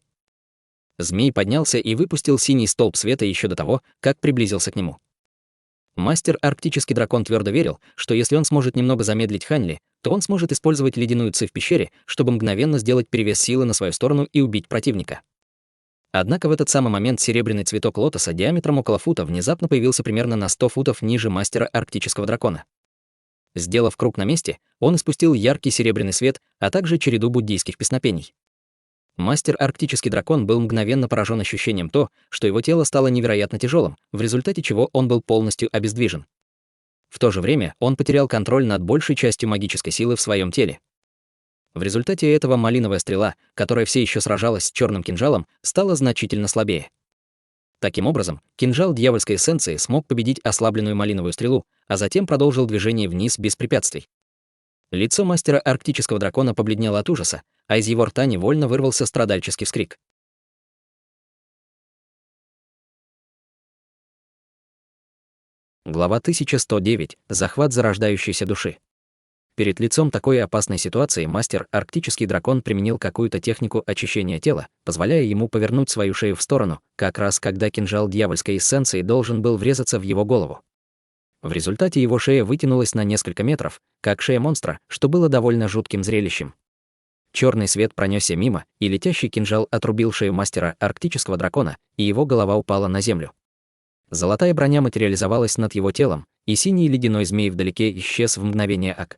Змей поднялся и выпустил синий столб света еще до того, как приблизился к нему. Мастер Арктический дракон твердо верил, что если он сможет немного замедлить Хань Ли, то он сможет использовать ледяную ци в пещере, чтобы мгновенно сделать перевес силы на свою сторону и убить противника. Однако в этот самый момент серебряный цветок лотоса диаметром около фута внезапно появился примерно на 100 футов ниже мастера Арктического дракона. Сделав круг на месте, он испустил яркий серебряный свет, а также череду буддийских песнопений. Мастер Арктический дракон был мгновенно поражен ощущением то, что его тело стало невероятно тяжелым, в результате чего он был полностью обездвижен. В то же время он потерял контроль над большей частью магической силы в своем теле. В результате этого малиновая стрела, которая все еще сражалась с черным кинжалом, стала значительно слабее. Таким образом, кинжал дьявольской эссенции смог победить ослабленную малиновую стрелу, а затем продолжил движение вниз без препятствий. Лицо мастера Арктического дракона побледнело от ужаса, а из его рта невольно вырвался страдальческий вскрик. Глава 1109. Захват зарождающейся души. Перед лицом такой опасной ситуации мастер Арктический дракон применил какую-то технику очищения тела, позволяя ему повернуть свою шею в сторону, как раз когда кинжал дьявольской эссенции должен был врезаться в его голову. В результате его шея вытянулась на несколько метров, как шея монстра, что было довольно жутким зрелищем. Черный свет пронесся мимо, и летящий кинжал отрубил шею мастера Арктического дракона, и его голова упала на землю. Золотая броня материализовалась над его телом, и синий ледяной змей вдалеке исчез в мгновение ока.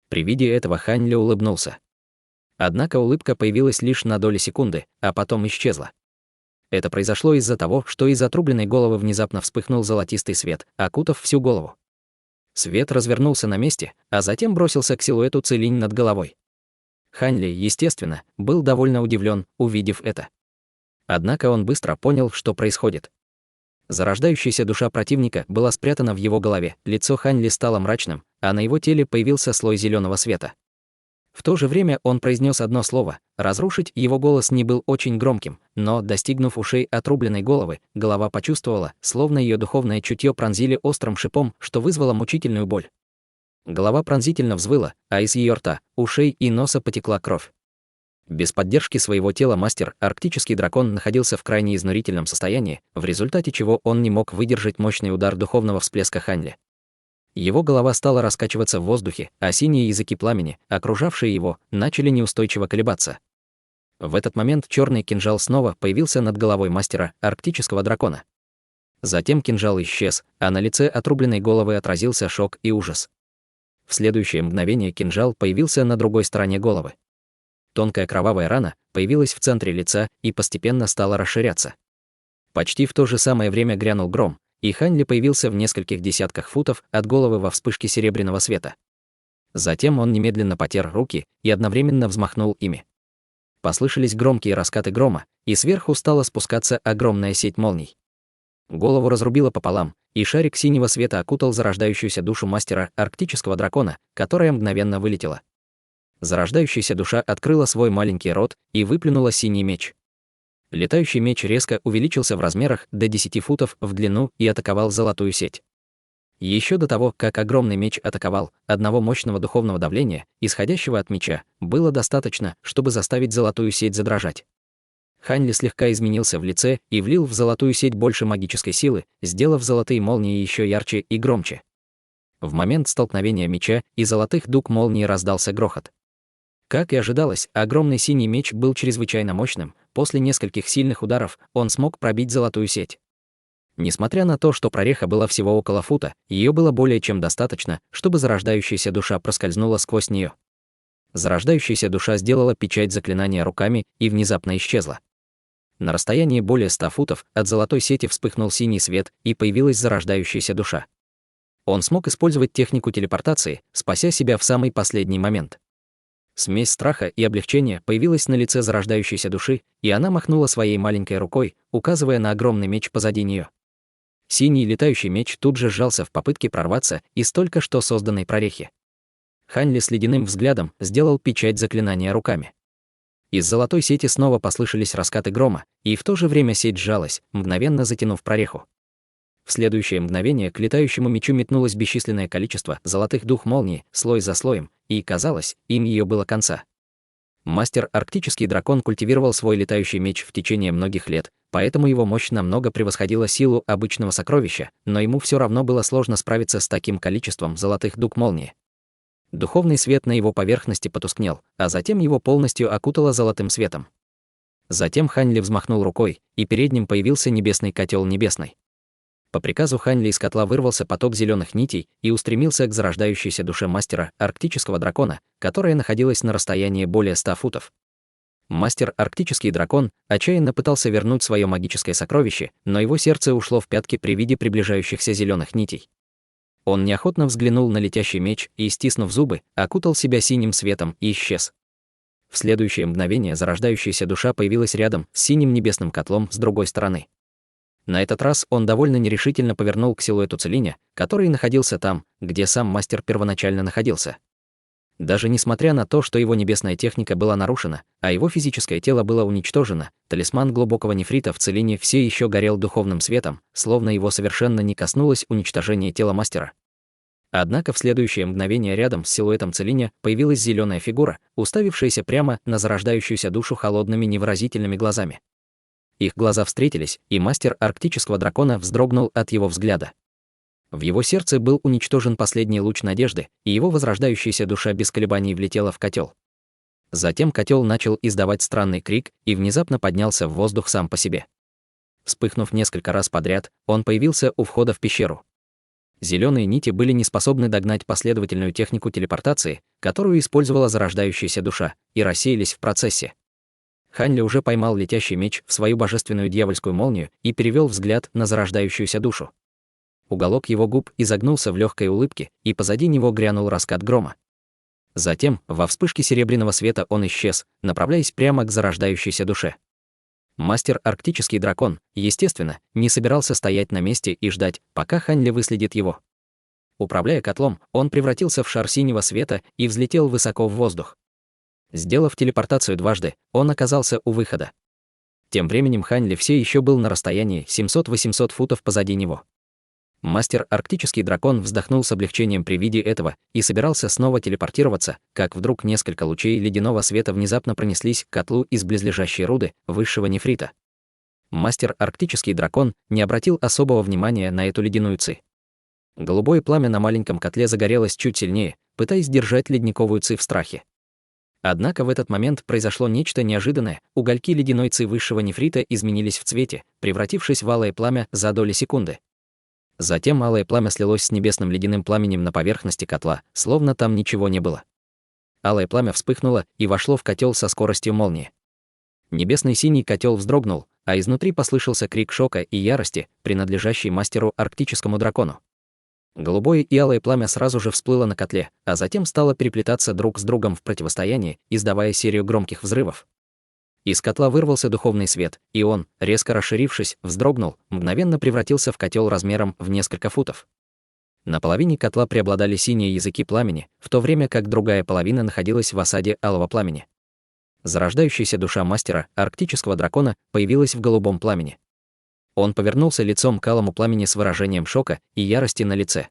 При виде этого Хань Ли улыбнулся. Однако улыбка появилась лишь на доли секунды, а потом исчезла. Это произошло из-за того, что из отрубленной головы внезапно вспыхнул золотистый свет, окутав всю голову. Свет развернулся на месте, а затем бросился к силуэту Цилинь над головой. Хань Ли, естественно, был довольно удивлен, увидев это. Однако он быстро понял, что происходит. Зарождающаяся душа противника была спрятана в его голове, лицо Хань Ли стало мрачным, а на его теле появился слой зеленого света. В то же время он произнес одно слово. Разрушить его голос не был очень громким, но, достигнув ушей отрубленной головы, голова почувствовала, словно ее духовное чутье пронзили острым шипом, что вызвало мучительную боль. Голова пронзительно взвыла, а из ее рта, ушей и носа потекла кровь. Без поддержки своего тела мастер, арктический дракон, находился в крайне изнурительном состоянии, в результате чего он не мог выдержать мощный удар духовного всплеска Хань Ли. Его голова стала раскачиваться в воздухе, а синие языки пламени, окружавшие его, начали неустойчиво колебаться. В этот момент черный кинжал снова появился над головой мастера, арктического дракона. Затем кинжал исчез, а на лице отрубленной головы отразился шок и ужас. В следующее мгновение кинжал появился на другой стороне головы. Тонкая кровавая рана появилась в центре лица и постепенно стала расширяться. Почти в то же самое время грянул гром, и Хань Ли появился в нескольких десятках футов от головы во вспышке серебряного света. Затем он немедленно потер руки и одновременно взмахнул ими. Послышались громкие раскаты грома, и сверху стала спускаться огромная сеть молний. Голову разрубило пополам, и шарик синего света окутал зарождающуюся душу мастера, арктического дракона, которая мгновенно вылетела. Зарождающаяся душа открыла свой маленький рот и выплюнула синий меч. Летающий меч резко увеличился в размерах до 10 футов в длину и атаковал золотую сеть. Еще до того, как огромный меч атаковал, одного мощного духовного давления, исходящего от меча, было достаточно, чтобы заставить золотую сеть задрожать. Хань Ли слегка изменился в лице и влил в золотую сеть больше магической силы, сделав золотые молнии еще ярче и громче. В момент столкновения меча и золотых дуг молнии раздался грохот. Как и ожидалось, огромный синий меч был чрезвычайно мощным. После нескольких сильных ударов он смог пробить золотую сеть. Несмотря на то, что прореха была всего около фута, ее было более чем достаточно, чтобы зарождающаяся душа проскользнула сквозь нее. Зарождающаяся душа сделала печать заклинания руками и внезапно исчезла. На расстоянии более 100 футов от золотой сети вспыхнул синий свет, и появилась зарождающаяся душа. Он смог использовать технику телепортации, спася себя в самый последний момент. Смесь страха и облегчения появилась на лице зарождающейся души, и она махнула своей маленькой рукой, указывая на огромный меч позади нее. Синий летающий меч тут же сжался в попытке прорваться из только что созданной прорехи. Хань Ли с ледяным взглядом сделал печать заклинания руками. Из золотой сети снова послышались раскаты грома, и в то же время сеть сжалась, мгновенно затянув прореху. В следующее мгновение к летающему мечу метнулось бесчисленное количество золотых дуг молнии, слой за слоем, и, казалось, им ее было конца. Мастер арктический дракон культивировал свой летающий меч в течение многих лет, поэтому его мощь намного превосходила силу обычного сокровища, но ему все равно было сложно справиться с таким количеством золотых дуг молнии. Духовный свет на его поверхности потускнел, а затем его полностью окутало золотым светом. Затем Хань Ли взмахнул рукой, и перед ним появился небесный котел небесный. По приказу Хань Ли из котла вырвался поток зеленых нитей и устремился к зарождающейся душе мастера, арктического дракона, которая находилась на расстоянии более 100 футов. Мастер, арктический дракон, отчаянно пытался вернуть свое магическое сокровище, но его сердце ушло в пятки при виде приближающихся зеленых нитей. Он неохотно взглянул на летящий меч и, стиснув зубы, окутал себя синим светом и исчез. В следующее мгновение зарождающаяся душа появилась рядом с синим небесным котлом с другой стороны. На этот раз он довольно нерешительно повернул к силуэту Целиня, который находился там, где сам мастер первоначально находился. Даже несмотря на то, что его небесная техника была нарушена, а его физическое тело было уничтожено, талисман глубокого нефрита в Целине все еще горел духовным светом, словно его совершенно не коснулось уничтожения тела мастера. Однако в следующее мгновение рядом с силуэтом Целиня появилась зеленая фигура, уставившаяся прямо на зарождающуюся душу холодными невыразительными глазами. Их глаза встретились, и мастер арктического дракона вздрогнул от его взгляда. В его сердце был уничтожен последний луч надежды, и его возрождающаяся душа без колебаний влетела в котел. Затем котел начал издавать странный крик и внезапно поднялся в воздух сам по себе. Вспыхнув несколько раз подряд, он появился у входа в пещеру. Зеленые нити были не способны догнать последовательную технику телепортации, которую использовала зарождающаяся душа, и рассеялись в процессе. Хань Ли уже поймал летящий меч в свою божественную дьявольскую молнию и перевел взгляд на зарождающуюся душу. Уголок его губ изогнулся в легкой улыбке, и позади него грянул раскат грома. Затем, во вспышке серебряного света он исчез, направляясь прямо к зарождающейся душе. Мастер Арктический дракон, естественно, не собирался стоять на месте и ждать, пока Хань Ли выследит его. Управляя котлом, он превратился в шар синего света и взлетел высоко в воздух. Сделав телепортацию дважды, он оказался у выхода. Тем временем Хань Ли все еще был на расстоянии 700-800 футов позади него. Мастер Арктический дракон вздохнул с облегчением при виде этого и собирался снова телепортироваться, как вдруг несколько лучей ледяного света внезапно пронеслись к котлу из близлежащей руды, высшего нефрита. Мастер Арктический дракон не обратил особого внимания на эту ледяную ци. Голубое пламя на маленьком котле загорелось чуть сильнее, пытаясь держать ледниковую ци в страхе. Однако в этот момент произошло нечто неожиданное, угольки ледяной ци высшего нефрита изменились в цвете, превратившись в алое пламя за доли секунды. Затем алое пламя слилось с небесным ледяным пламенем на поверхности котла, словно там ничего не было. Алое пламя вспыхнуло и вошло в котел со скоростью молнии. Небесный синий котел вздрогнул, а изнутри послышался крик шока и ярости, принадлежащий мастеру Арктическому дракону. Голубое и алое пламя сразу же всплыло на котле, а затем стало переплетаться друг с другом в противостоянии, издавая серию громких взрывов. Из котла вырвался духовный свет, и он, резко расширившись, вздрогнул, мгновенно превратился в котел размером в несколько футов. На половине котла преобладали синие языки пламени, в то время как другая половина находилась в осаде алого пламени. Зарождающаяся душа мастера Арктического дракона появилась в голубом пламени. Он повернулся лицом к алому пламени с выражением шока и ярости на лице.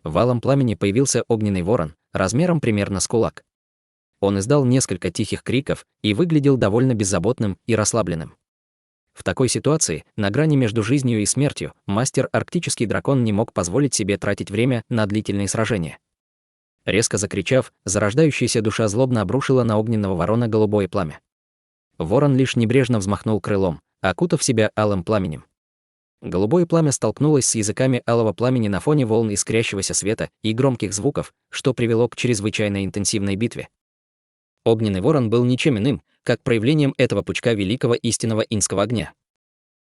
В алом пламени появился огненный ворон, размером примерно с кулак. Он издал несколько тихих криков и выглядел довольно беззаботным и расслабленным. В такой ситуации, на грани между жизнью и смертью, мастер Арктический дракон не мог позволить себе тратить время на длительные сражения. Резко закричав, зарождающаяся душа злобно обрушила на огненного ворона голубое пламя. Ворон лишь небрежно взмахнул крылом, окутав себя алым пламенем. Голубое пламя столкнулось с языками алого пламени на фоне волн искрящегося света и громких звуков, что привело к чрезвычайно интенсивной битве. Огненный ворон был ничем иным, как проявлением этого пучка великого истинного инского огня.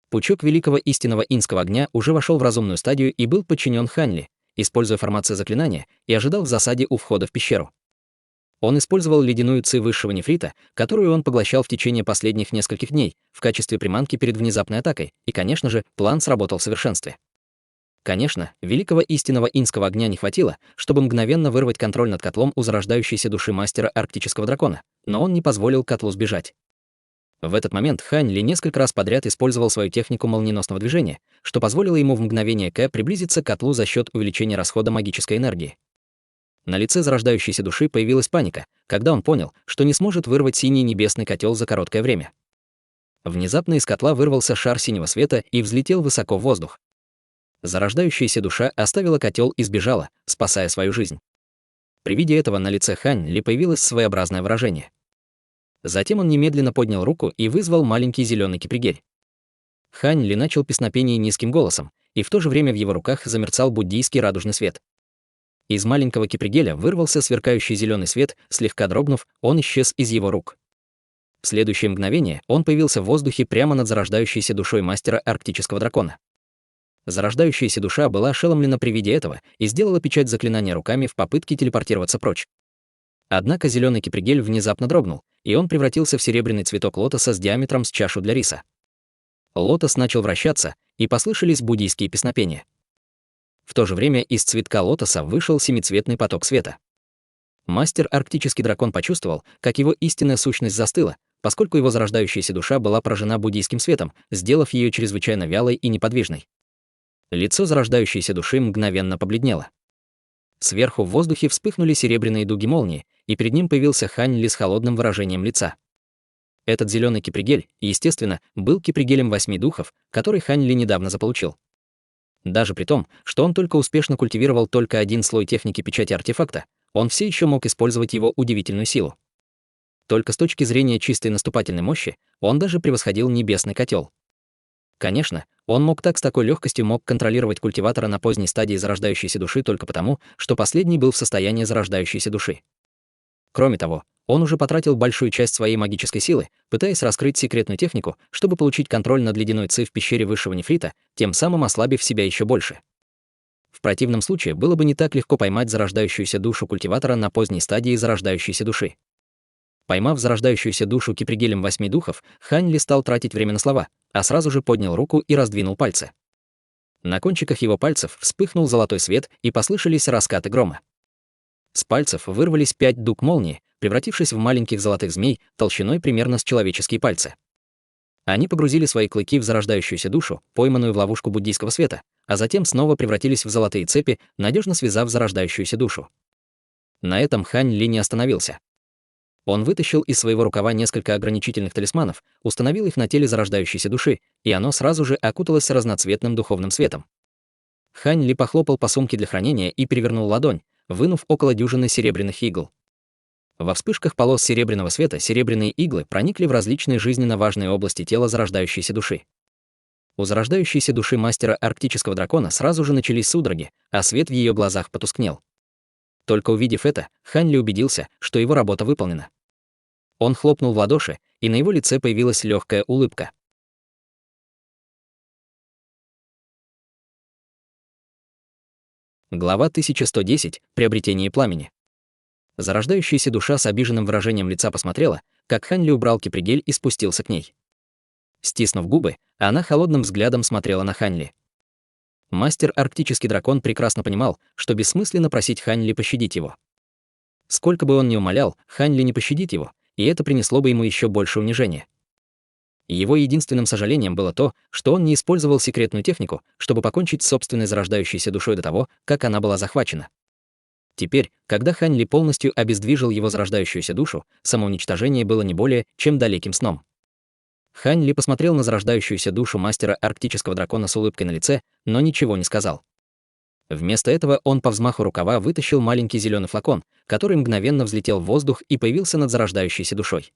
Пучок великого истинного инского огня уже вошел в разумную стадию и был подчинен Хань Ли, используя формацию заклинания, и ожидал в засаде у входа в пещеру. Он использовал ледяную ци высшего нефрита, которую он поглощал в течение последних нескольких дней, в качестве приманки перед внезапной атакой, и, конечно же, план сработал в совершенстве. Конечно, великого истинного инского огня не хватило, чтобы мгновенно вырвать контроль над котлом у зарождающейся души мастера Арктического дракона, но он не позволил котлу сбежать. В этот момент Хань Ли несколько раз подряд использовал свою технику молниеносного движения, что позволило ему в мгновение приблизиться к котлу за счет увеличения расхода магической энергии. На лице зарождающейся души появилась паника, когда он понял, что не сможет вырвать синий небесный котел за короткое время. Внезапно из котла вырвался шар синего света и взлетел высоко в воздух. Зарождающаяся душа оставила котел и сбежала, спасая свою жизнь. При виде этого на лице Хань Ли появилось своеобразное выражение. Затем он немедленно поднял руку и вызвал маленький зеленый кипригель. Хань Ли начал песнопение низким голосом, и в то же время в его руках замерцал буддийский радужный свет. Из маленького кипригеля вырвался сверкающий зеленый свет, слегка дрогнув, он исчез из его рук. В следующее мгновение он появился в воздухе прямо над зарождающейся душой мастера Арктического дракона. Зарождающаяся душа была ошеломлена при виде этого и сделала печать заклинания руками в попытке телепортироваться прочь. Однако зеленый кипригель внезапно дрогнул, и он превратился в серебряный цветок лотоса с диаметром с чашу для риса. Лотос начал вращаться, и послышались буддийские песнопения. В то же время из цветка лотоса вышел семицветный поток света. Мастер Арктический дракон почувствовал, как его истинная сущность застыла, поскольку его зарождающаяся душа была поражена буддийским светом, сделав ее чрезвычайно вялой и неподвижной. Лицо зарождающейся души мгновенно побледнело. Сверху в воздухе вспыхнули серебряные дуги молнии, и перед ним появился Хань Ли с холодным выражением лица. Этот зеленый кипригель, естественно, был кипригелем 8 духов, который Хань Ли недавно заполучил. Даже при том, что он только успешно культивировал только один слой техники печати артефакта, он все еще мог использовать его удивительную силу. Только с точки зрения чистой наступательной мощи, он даже превосходил небесный котел. Конечно, он мог с такой легкостью контролировать культиватора на поздней стадии зарождающейся души только потому, что последний был в состоянии зарождающейся души. Кроме того, он уже потратил большую часть своей магической силы, пытаясь раскрыть секретную технику, чтобы получить контроль над ледяной ци в пещере высшего нефрита, тем самым ослабив себя еще больше. В противном случае было бы не так легко поймать зарождающуюся душу культиватора на поздней стадии зарождающейся души. Поймав зарождающуюся душу кипригелем 8 духов, Хань Ли стал тратить время на слова, а сразу же поднял руку и раздвинул пальцы. На кончиках его пальцев вспыхнул золотой свет и послышались раскаты грома. С пальцев вырвались 5 дуг молнии, превратившись в маленьких золотых змей толщиной примерно с человеческие пальцы. Они погрузили свои клыки в зарождающуюся душу, пойманную в ловушку буддийского света, а затем снова превратились в золотые цепи, надежно связав зарождающуюся душу. На этом Хань Ли не остановился. Он вытащил из своего рукава несколько ограничительных талисманов, установил их на теле зарождающейся души, и оно сразу же окуталось разноцветным духовным светом. Хань Ли похлопал по сумке для хранения и перевернул ладонь, вынув около дюжины серебряных игл. Во вспышках полос серебряного света серебряные иглы проникли в различные жизненно важные области тела зарождающейся души. У зарождающейся души мастера арктического дракона сразу же начались судороги, а свет в ее глазах потускнел. Только увидев это, Хань Ли убедился, что его работа выполнена. Он хлопнул в ладоши, и на его лице появилась легкая улыбка. Глава 1110. Приобретение пламени. Зарождающаяся душа с обиженным выражением лица посмотрела, как Хань Ли убрал кипригель и спустился к ней. Стиснув губы, она холодным взглядом смотрела на Хань Ли. Мастер арктический дракон прекрасно понимал, что бессмысленно просить Хань Ли пощадить его. Сколько бы он ни умолял, Хань Ли не пощадит его, и это принесло бы ему еще больше унижения. Его единственным сожалением было то, что он не использовал секретную технику, чтобы покончить с собственной зарождающейся душой до того, как она была захвачена. Теперь, когда Хань Ли полностью обездвижил его зарождающуюся душу, самоуничтожение было не более чем далеким сном. Хань Ли посмотрел на зарождающуюся душу мастера арктического дракона с улыбкой на лице, но ничего не сказал. Вместо этого он по взмаху рукава вытащил маленький зеленый флакон, который мгновенно взлетел в воздух и появился над зарождающейся душой.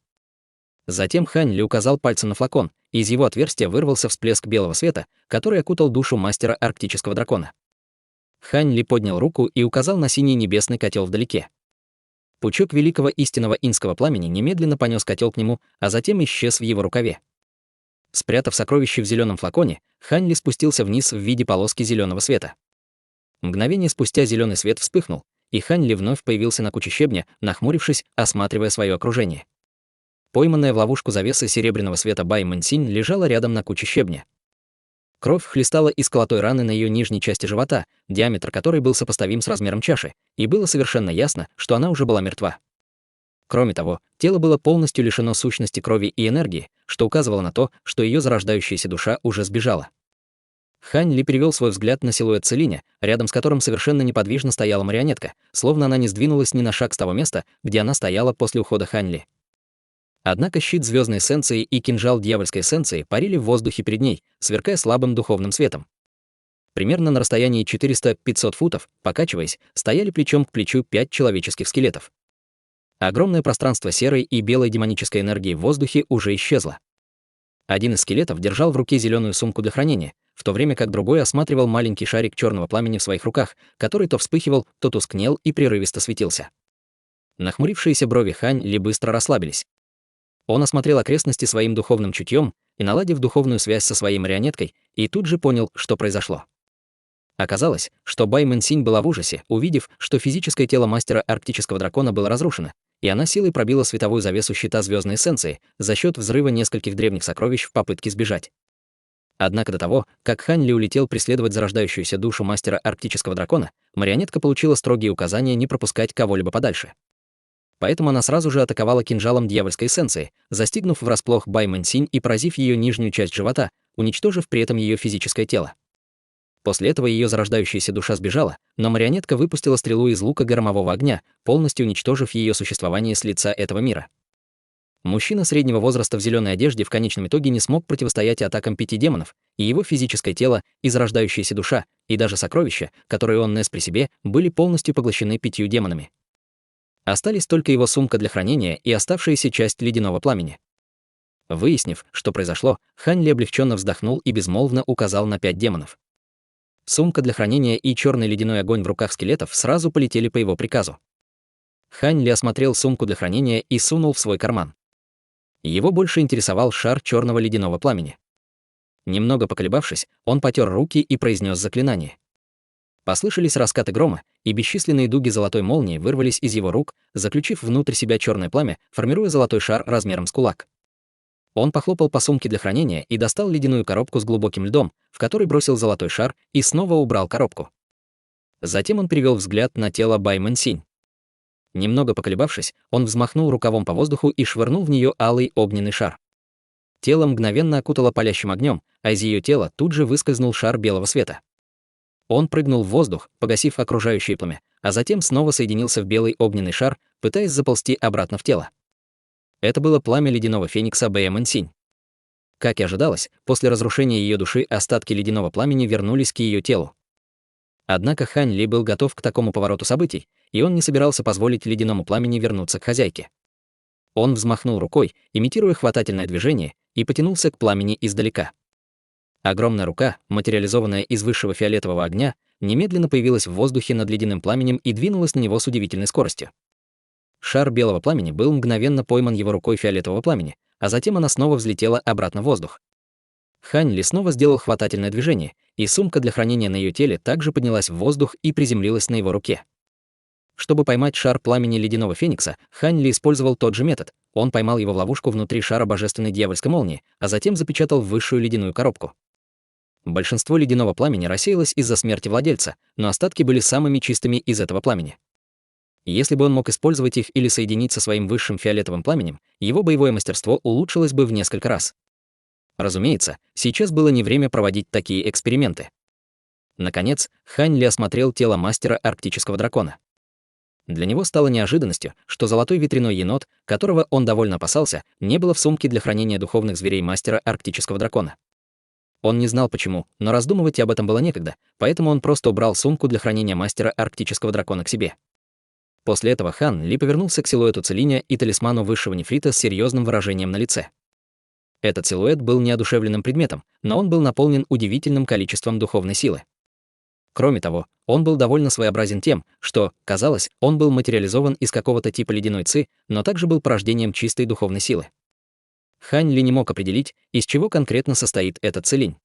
Затем Хань Ли указал пальцем на флакон, и из его отверстия вырвался всплеск белого света, который окутал душу мастера арктического дракона. Хань Ли поднял руку и указал на синий небесный котел вдалеке. Пучок великого истинного инского пламени немедленно понес котел к нему, а затем исчез в его рукаве. Спрятав сокровище в зеленом флаконе, Хань Ли спустился вниз в виде полоски зеленого света. Мгновение спустя зеленый свет вспыхнул, и Хань Ли вновь появился на куче щебня, нахмурившись, осматривая свое окружение. Пойманная в ловушку завеса серебряного света Бай Мэнсинь лежала рядом на куче щебня. Кровь хлестала из колотой раны на ее нижней части живота, диаметр которой был сопоставим с размером чаши, и было совершенно ясно, что она уже была мертва. Кроме того, тело было полностью лишено сущности крови и энергии, что указывало на то, что ее зарождающаяся душа уже сбежала. Хань Ли перевел свой взгляд на силуэт Целиня, рядом с которым совершенно неподвижно стояла марионетка, словно она не сдвинулась ни на шаг с того места, где она стояла после ухода Хань Ли. Однако щит звездной эссенции и кинжал дьявольской эссенции парили в воздухе перед ней, сверкая слабым духовным светом. Примерно на расстоянии 400-500 футов, покачиваясь, стояли плечом к плечу 5 человеческих скелетов. Огромное пространство серой и белой демонической энергии в воздухе уже исчезло. Один из скелетов держал в руке зеленую сумку для хранения, в то время как другой осматривал маленький шарик черного пламени в своих руках, который то вспыхивал, то тускнел и прерывисто светился. Нахмурившиеся брови Хань Ли быстро расслабились. Он осмотрел окрестности своим духовным чутьем и, наладив духовную связь со своей марионеткой, и тут же понял, что произошло. Оказалось, что Бай Мэнсинь была в ужасе, увидев, что физическое тело мастера арктического дракона было разрушено, и она силой пробила световую завесу щита звездной эссенции за счет взрыва нескольких древних сокровищ в попытке сбежать. Однако до того, как Хань Ли улетел преследовать зарождающуюся душу мастера арктического дракона, марионетка получила строгие указания не пропускать кого-либо подальше. Поэтому она сразу же атаковала кинжалом дьявольской эссенции, застигнув врасплох Бай Мэнсинь и поразив ее нижнюю часть живота, уничтожив при этом ее физическое тело. После этого ее зарождающаяся душа сбежала, но марионетка выпустила стрелу из лука громового огня, полностью уничтожив ее существование с лица этого мира. Мужчина среднего возраста в зеленой одежде в конечном итоге не смог противостоять атакам 5 демонов, и его физическое тело, и зарождающаяся душа, и даже сокровища, которые он нес при себе, были полностью поглощены 5 демонами. Остались только его сумка для хранения и оставшаяся часть ледяного пламени. Выяснив, что произошло, Хань Ли облегченно вздохнул и безмолвно указал на 5 демонов. Сумка для хранения и черный ледяной огонь в руках скелетов сразу полетели по его приказу. Хань Ли осмотрел сумку для хранения и сунул в свой карман. Его больше интересовал шар черного ледяного пламени. Немного поколебавшись, он потер руки и произнес заклинание. Послышались раскаты грома, и бесчисленные дуги золотой молнии вырвались из его рук, заключив внутрь себя черное пламя, формируя золотой шар размером с кулак. Он похлопал по сумке для хранения и достал ледяную коробку с глубоким льдом, в которой бросил золотой шар и снова убрал коробку. Затем он перевел взгляд на тело Бай Мэнсинь. Немного поколебавшись, он взмахнул рукавом по воздуху и швырнул в нее алый огненный шар. Тело мгновенно окутало палящим огнем, а из ее тела тут же выскользнул шар белого света. Он прыгнул в воздух, погасив окружающее пламя, а затем снова соединился в белый огненный шар, пытаясь заползти обратно в тело. Это было пламя ледяного феникса Бэя Мэнсинь. Как и ожидалось, после разрушения ее души остатки ледяного пламени вернулись к ее телу. Однако Хань Ли был готов к такому повороту событий, и он не собирался позволить ледяному пламени вернуться к хозяйке. Он взмахнул рукой, имитируя хватательное движение, и потянулся к пламени издалека. Огромная рука, материализованная из высшего фиолетового огня, немедленно появилась в воздухе над ледяным пламенем и двинулась на него с удивительной скоростью. Шар белого пламени был мгновенно пойман его рукой фиолетового пламени, а затем она снова взлетела обратно в воздух. Хань Ли снова сделал хватательное движение, и сумка для хранения на ее теле также поднялась в воздух и приземлилась на его руке. Чтобы поймать шар пламени ледяного феникса, Хань Ли использовал тот же метод. Он поймал его в ловушку внутри шара божественной дьявольской молнии, а затем запечатал в высшую ледяную коробку. Большинство ледяного пламени рассеялось из-за смерти владельца, но остатки были самыми чистыми из этого пламени. Если бы он мог использовать их или соединить со своим высшим фиолетовым пламенем, его боевое мастерство улучшилось бы в несколько раз. Разумеется, сейчас было не время проводить такие эксперименты. Наконец, Хань Ли осмотрел тело мастера арктического дракона. Для него стало неожиданностью, что золотой ветряной енот, которого он довольно опасался, не было в сумке для хранения духовных зверей мастера арктического дракона. Он не знал почему, но раздумывать об этом было некогда, поэтому он просто убрал сумку для хранения мастера арктического дракона к себе. После этого Хан Ли повернулся к силуэту Целиня и талисману высшего нефрита с серьезным выражением на лице. Этот силуэт был неодушевленным предметом, но он был наполнен удивительным количеством духовной силы. Кроме того, он был довольно своеобразен тем, что, казалось, он был материализован из какого-то типа ледяной ци, но также был порождением чистой духовной силы. Хань Ли не мог определить, из чего конкретно состоит этот целинь.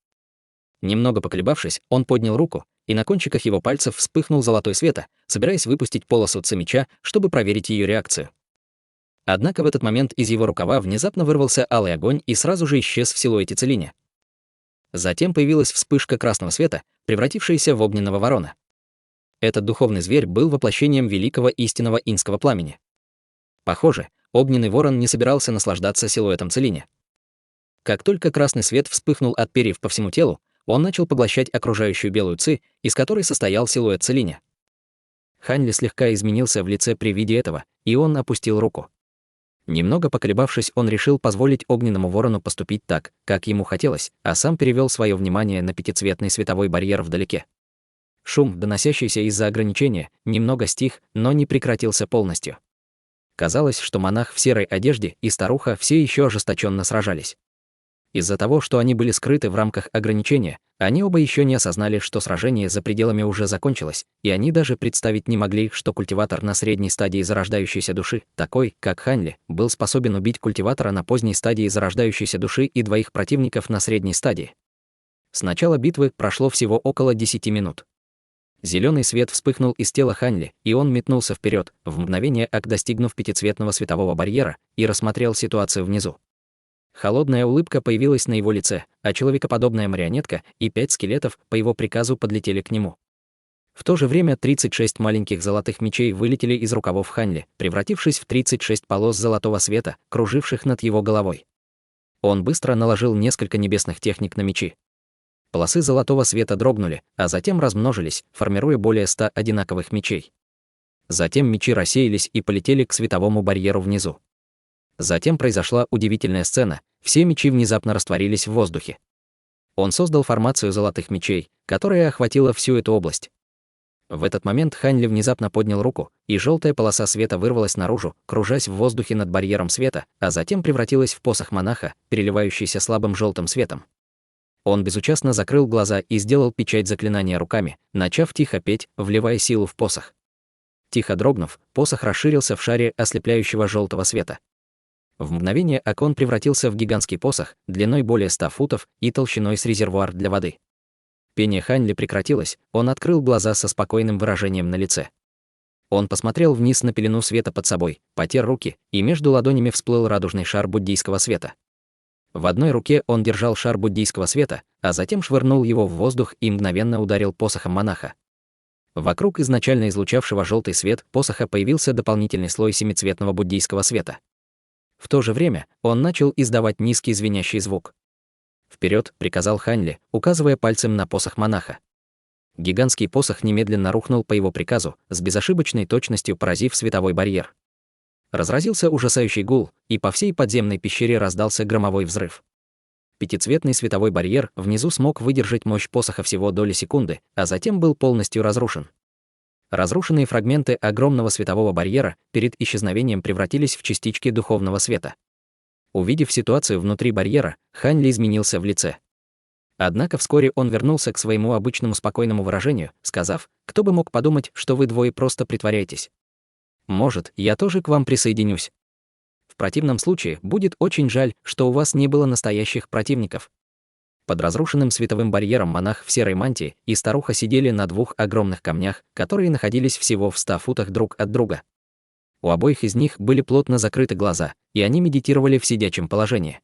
Немного поколебавшись, он поднял руку, и на кончиках его пальцев вспыхнул золотой свет, собираясь выпустить полосу ци меча, чтобы проверить ее реакцию. Однако в этот момент из его рукава внезапно вырвался алый огонь и сразу же исчез в силуэте целиня. Затем появилась вспышка красного света, превратившаяся в огненного ворона. Этот духовный зверь был воплощением великого истинного инского пламени. Похоже, огненный ворон не собирался наслаждаться силуэтом целиня. Как только красный свет вспыхнул от перьев по всему телу, он начал поглощать окружающую белую ци, из которой состоял силуэт целиня. Хань Ли слегка изменился в лице при виде этого, и он опустил руку. Немного поколебавшись, он решил позволить огненному ворону поступить так, как ему хотелось, а сам перевел свое внимание на пятицветный световой барьер вдалеке. Шум, доносящийся из-за ограничения, немного стих, но не прекратился полностью. Казалось, что монах в серой одежде и старуха все еще ожесточенно сражались. Из-за того, что они были скрыты в рамках ограничения, они оба еще не осознали, что сражение за пределами уже закончилось, и они даже представить не могли, что культиватор на средней стадии зарождающейся души, такой, как Хань Ли, был способен убить культиватора на поздней стадии зарождающейся души и двоих противников на средней стадии. С начала битвы прошло всего около 10 минут. Зеленый свет вспыхнул из тела Хань Ли, и он метнулся вперед, в мгновение ока достигнув пятицветного светового барьера, и рассмотрел ситуацию внизу. Холодная улыбка появилась на его лице, а человекоподобная марионетка и 5 скелетов по его приказу подлетели к нему. В то же время 36 маленьких золотых мечей вылетели из рукавов Хань Ли, превратившись в 36 полос золотого света, круживших над его головой. Он быстро наложил несколько небесных техник на мечи. Полосы золотого света дрогнули, а затем размножились, формируя более 100 одинаковых мечей. Затем мечи рассеялись и полетели к световому барьеру внизу. Затем произошла удивительная сцена, все мечи внезапно растворились в воздухе. Он создал формацию золотых мечей, которая охватила всю эту область. В этот момент Хань Ли внезапно поднял руку, и желтая полоса света вырвалась наружу, кружась в воздухе над барьером света, а затем превратилась в посох монаха, переливающийся слабым желтым светом. Он безучастно закрыл глаза и сделал печать заклинания руками, начав тихо петь, вливая силу в посох. Тихо дрогнув, посох расширился в шаре ослепляющего желтого света. В мгновение ока он превратился в гигантский посох, длиной более 100 футов и толщиной с резервуар для воды. Пение Хань Ли прекратилось, он открыл глаза со спокойным выражением на лице. Он посмотрел вниз на пелену света под собой, потер руки, и между ладонями всплыл радужный шар буддийского света. В одной руке он держал шар буддийского света, а затем швырнул его в воздух и мгновенно ударил посохом монаха. Вокруг изначально излучавшего желтый свет посоха появился дополнительный слой семицветного буддийского света. В то же время он начал издавать низкий звенящий звук. «Вперед!» — приказал Хань Ли, указывая пальцем на посох монаха. Гигантский посох немедленно рухнул по его приказу, с безошибочной точностью поразив световой барьер. Разразился ужасающий гул, и по всей подземной пещере раздался громовой взрыв. Пятицветный световой барьер внизу смог выдержать мощь посоха всего доли секунды, а затем был полностью разрушен. Разрушенные фрагменты огромного светового барьера перед исчезновением превратились в частички духовного света. Увидев ситуацию внутри барьера, Хань Ли изменился в лице. Однако вскоре он вернулся к своему обычному спокойному выражению, сказав: «Кто бы мог подумать, что вы двое просто притворяетесь? Может, я тоже к вам присоединюсь? В противном случае будет очень жаль, что у вас не было настоящих противников». Под разрушенным световым барьером монах в серой мантии и старуха сидели на двух огромных камнях, которые находились всего в 100 футах друг от друга. У обоих из них были плотно закрыты глаза, и они медитировали в сидячем положении.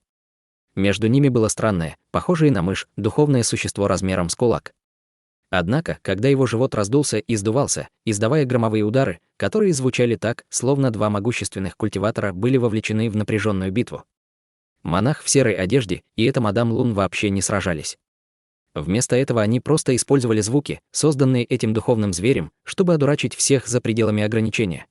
Между ними было странное, похожее на мышь, духовное существо размером с кулак. Однако, когда его живот раздулся и сдувался, издавая громовые удары, которые звучали так, словно два могущественных культиватора были вовлечены в напряженную битву. Монах в серой одежде и эта мадам Лун вообще не сражались. Вместо этого они просто использовали звуки, созданные этим духовным зверем, чтобы одурачить всех за пределами ограничения.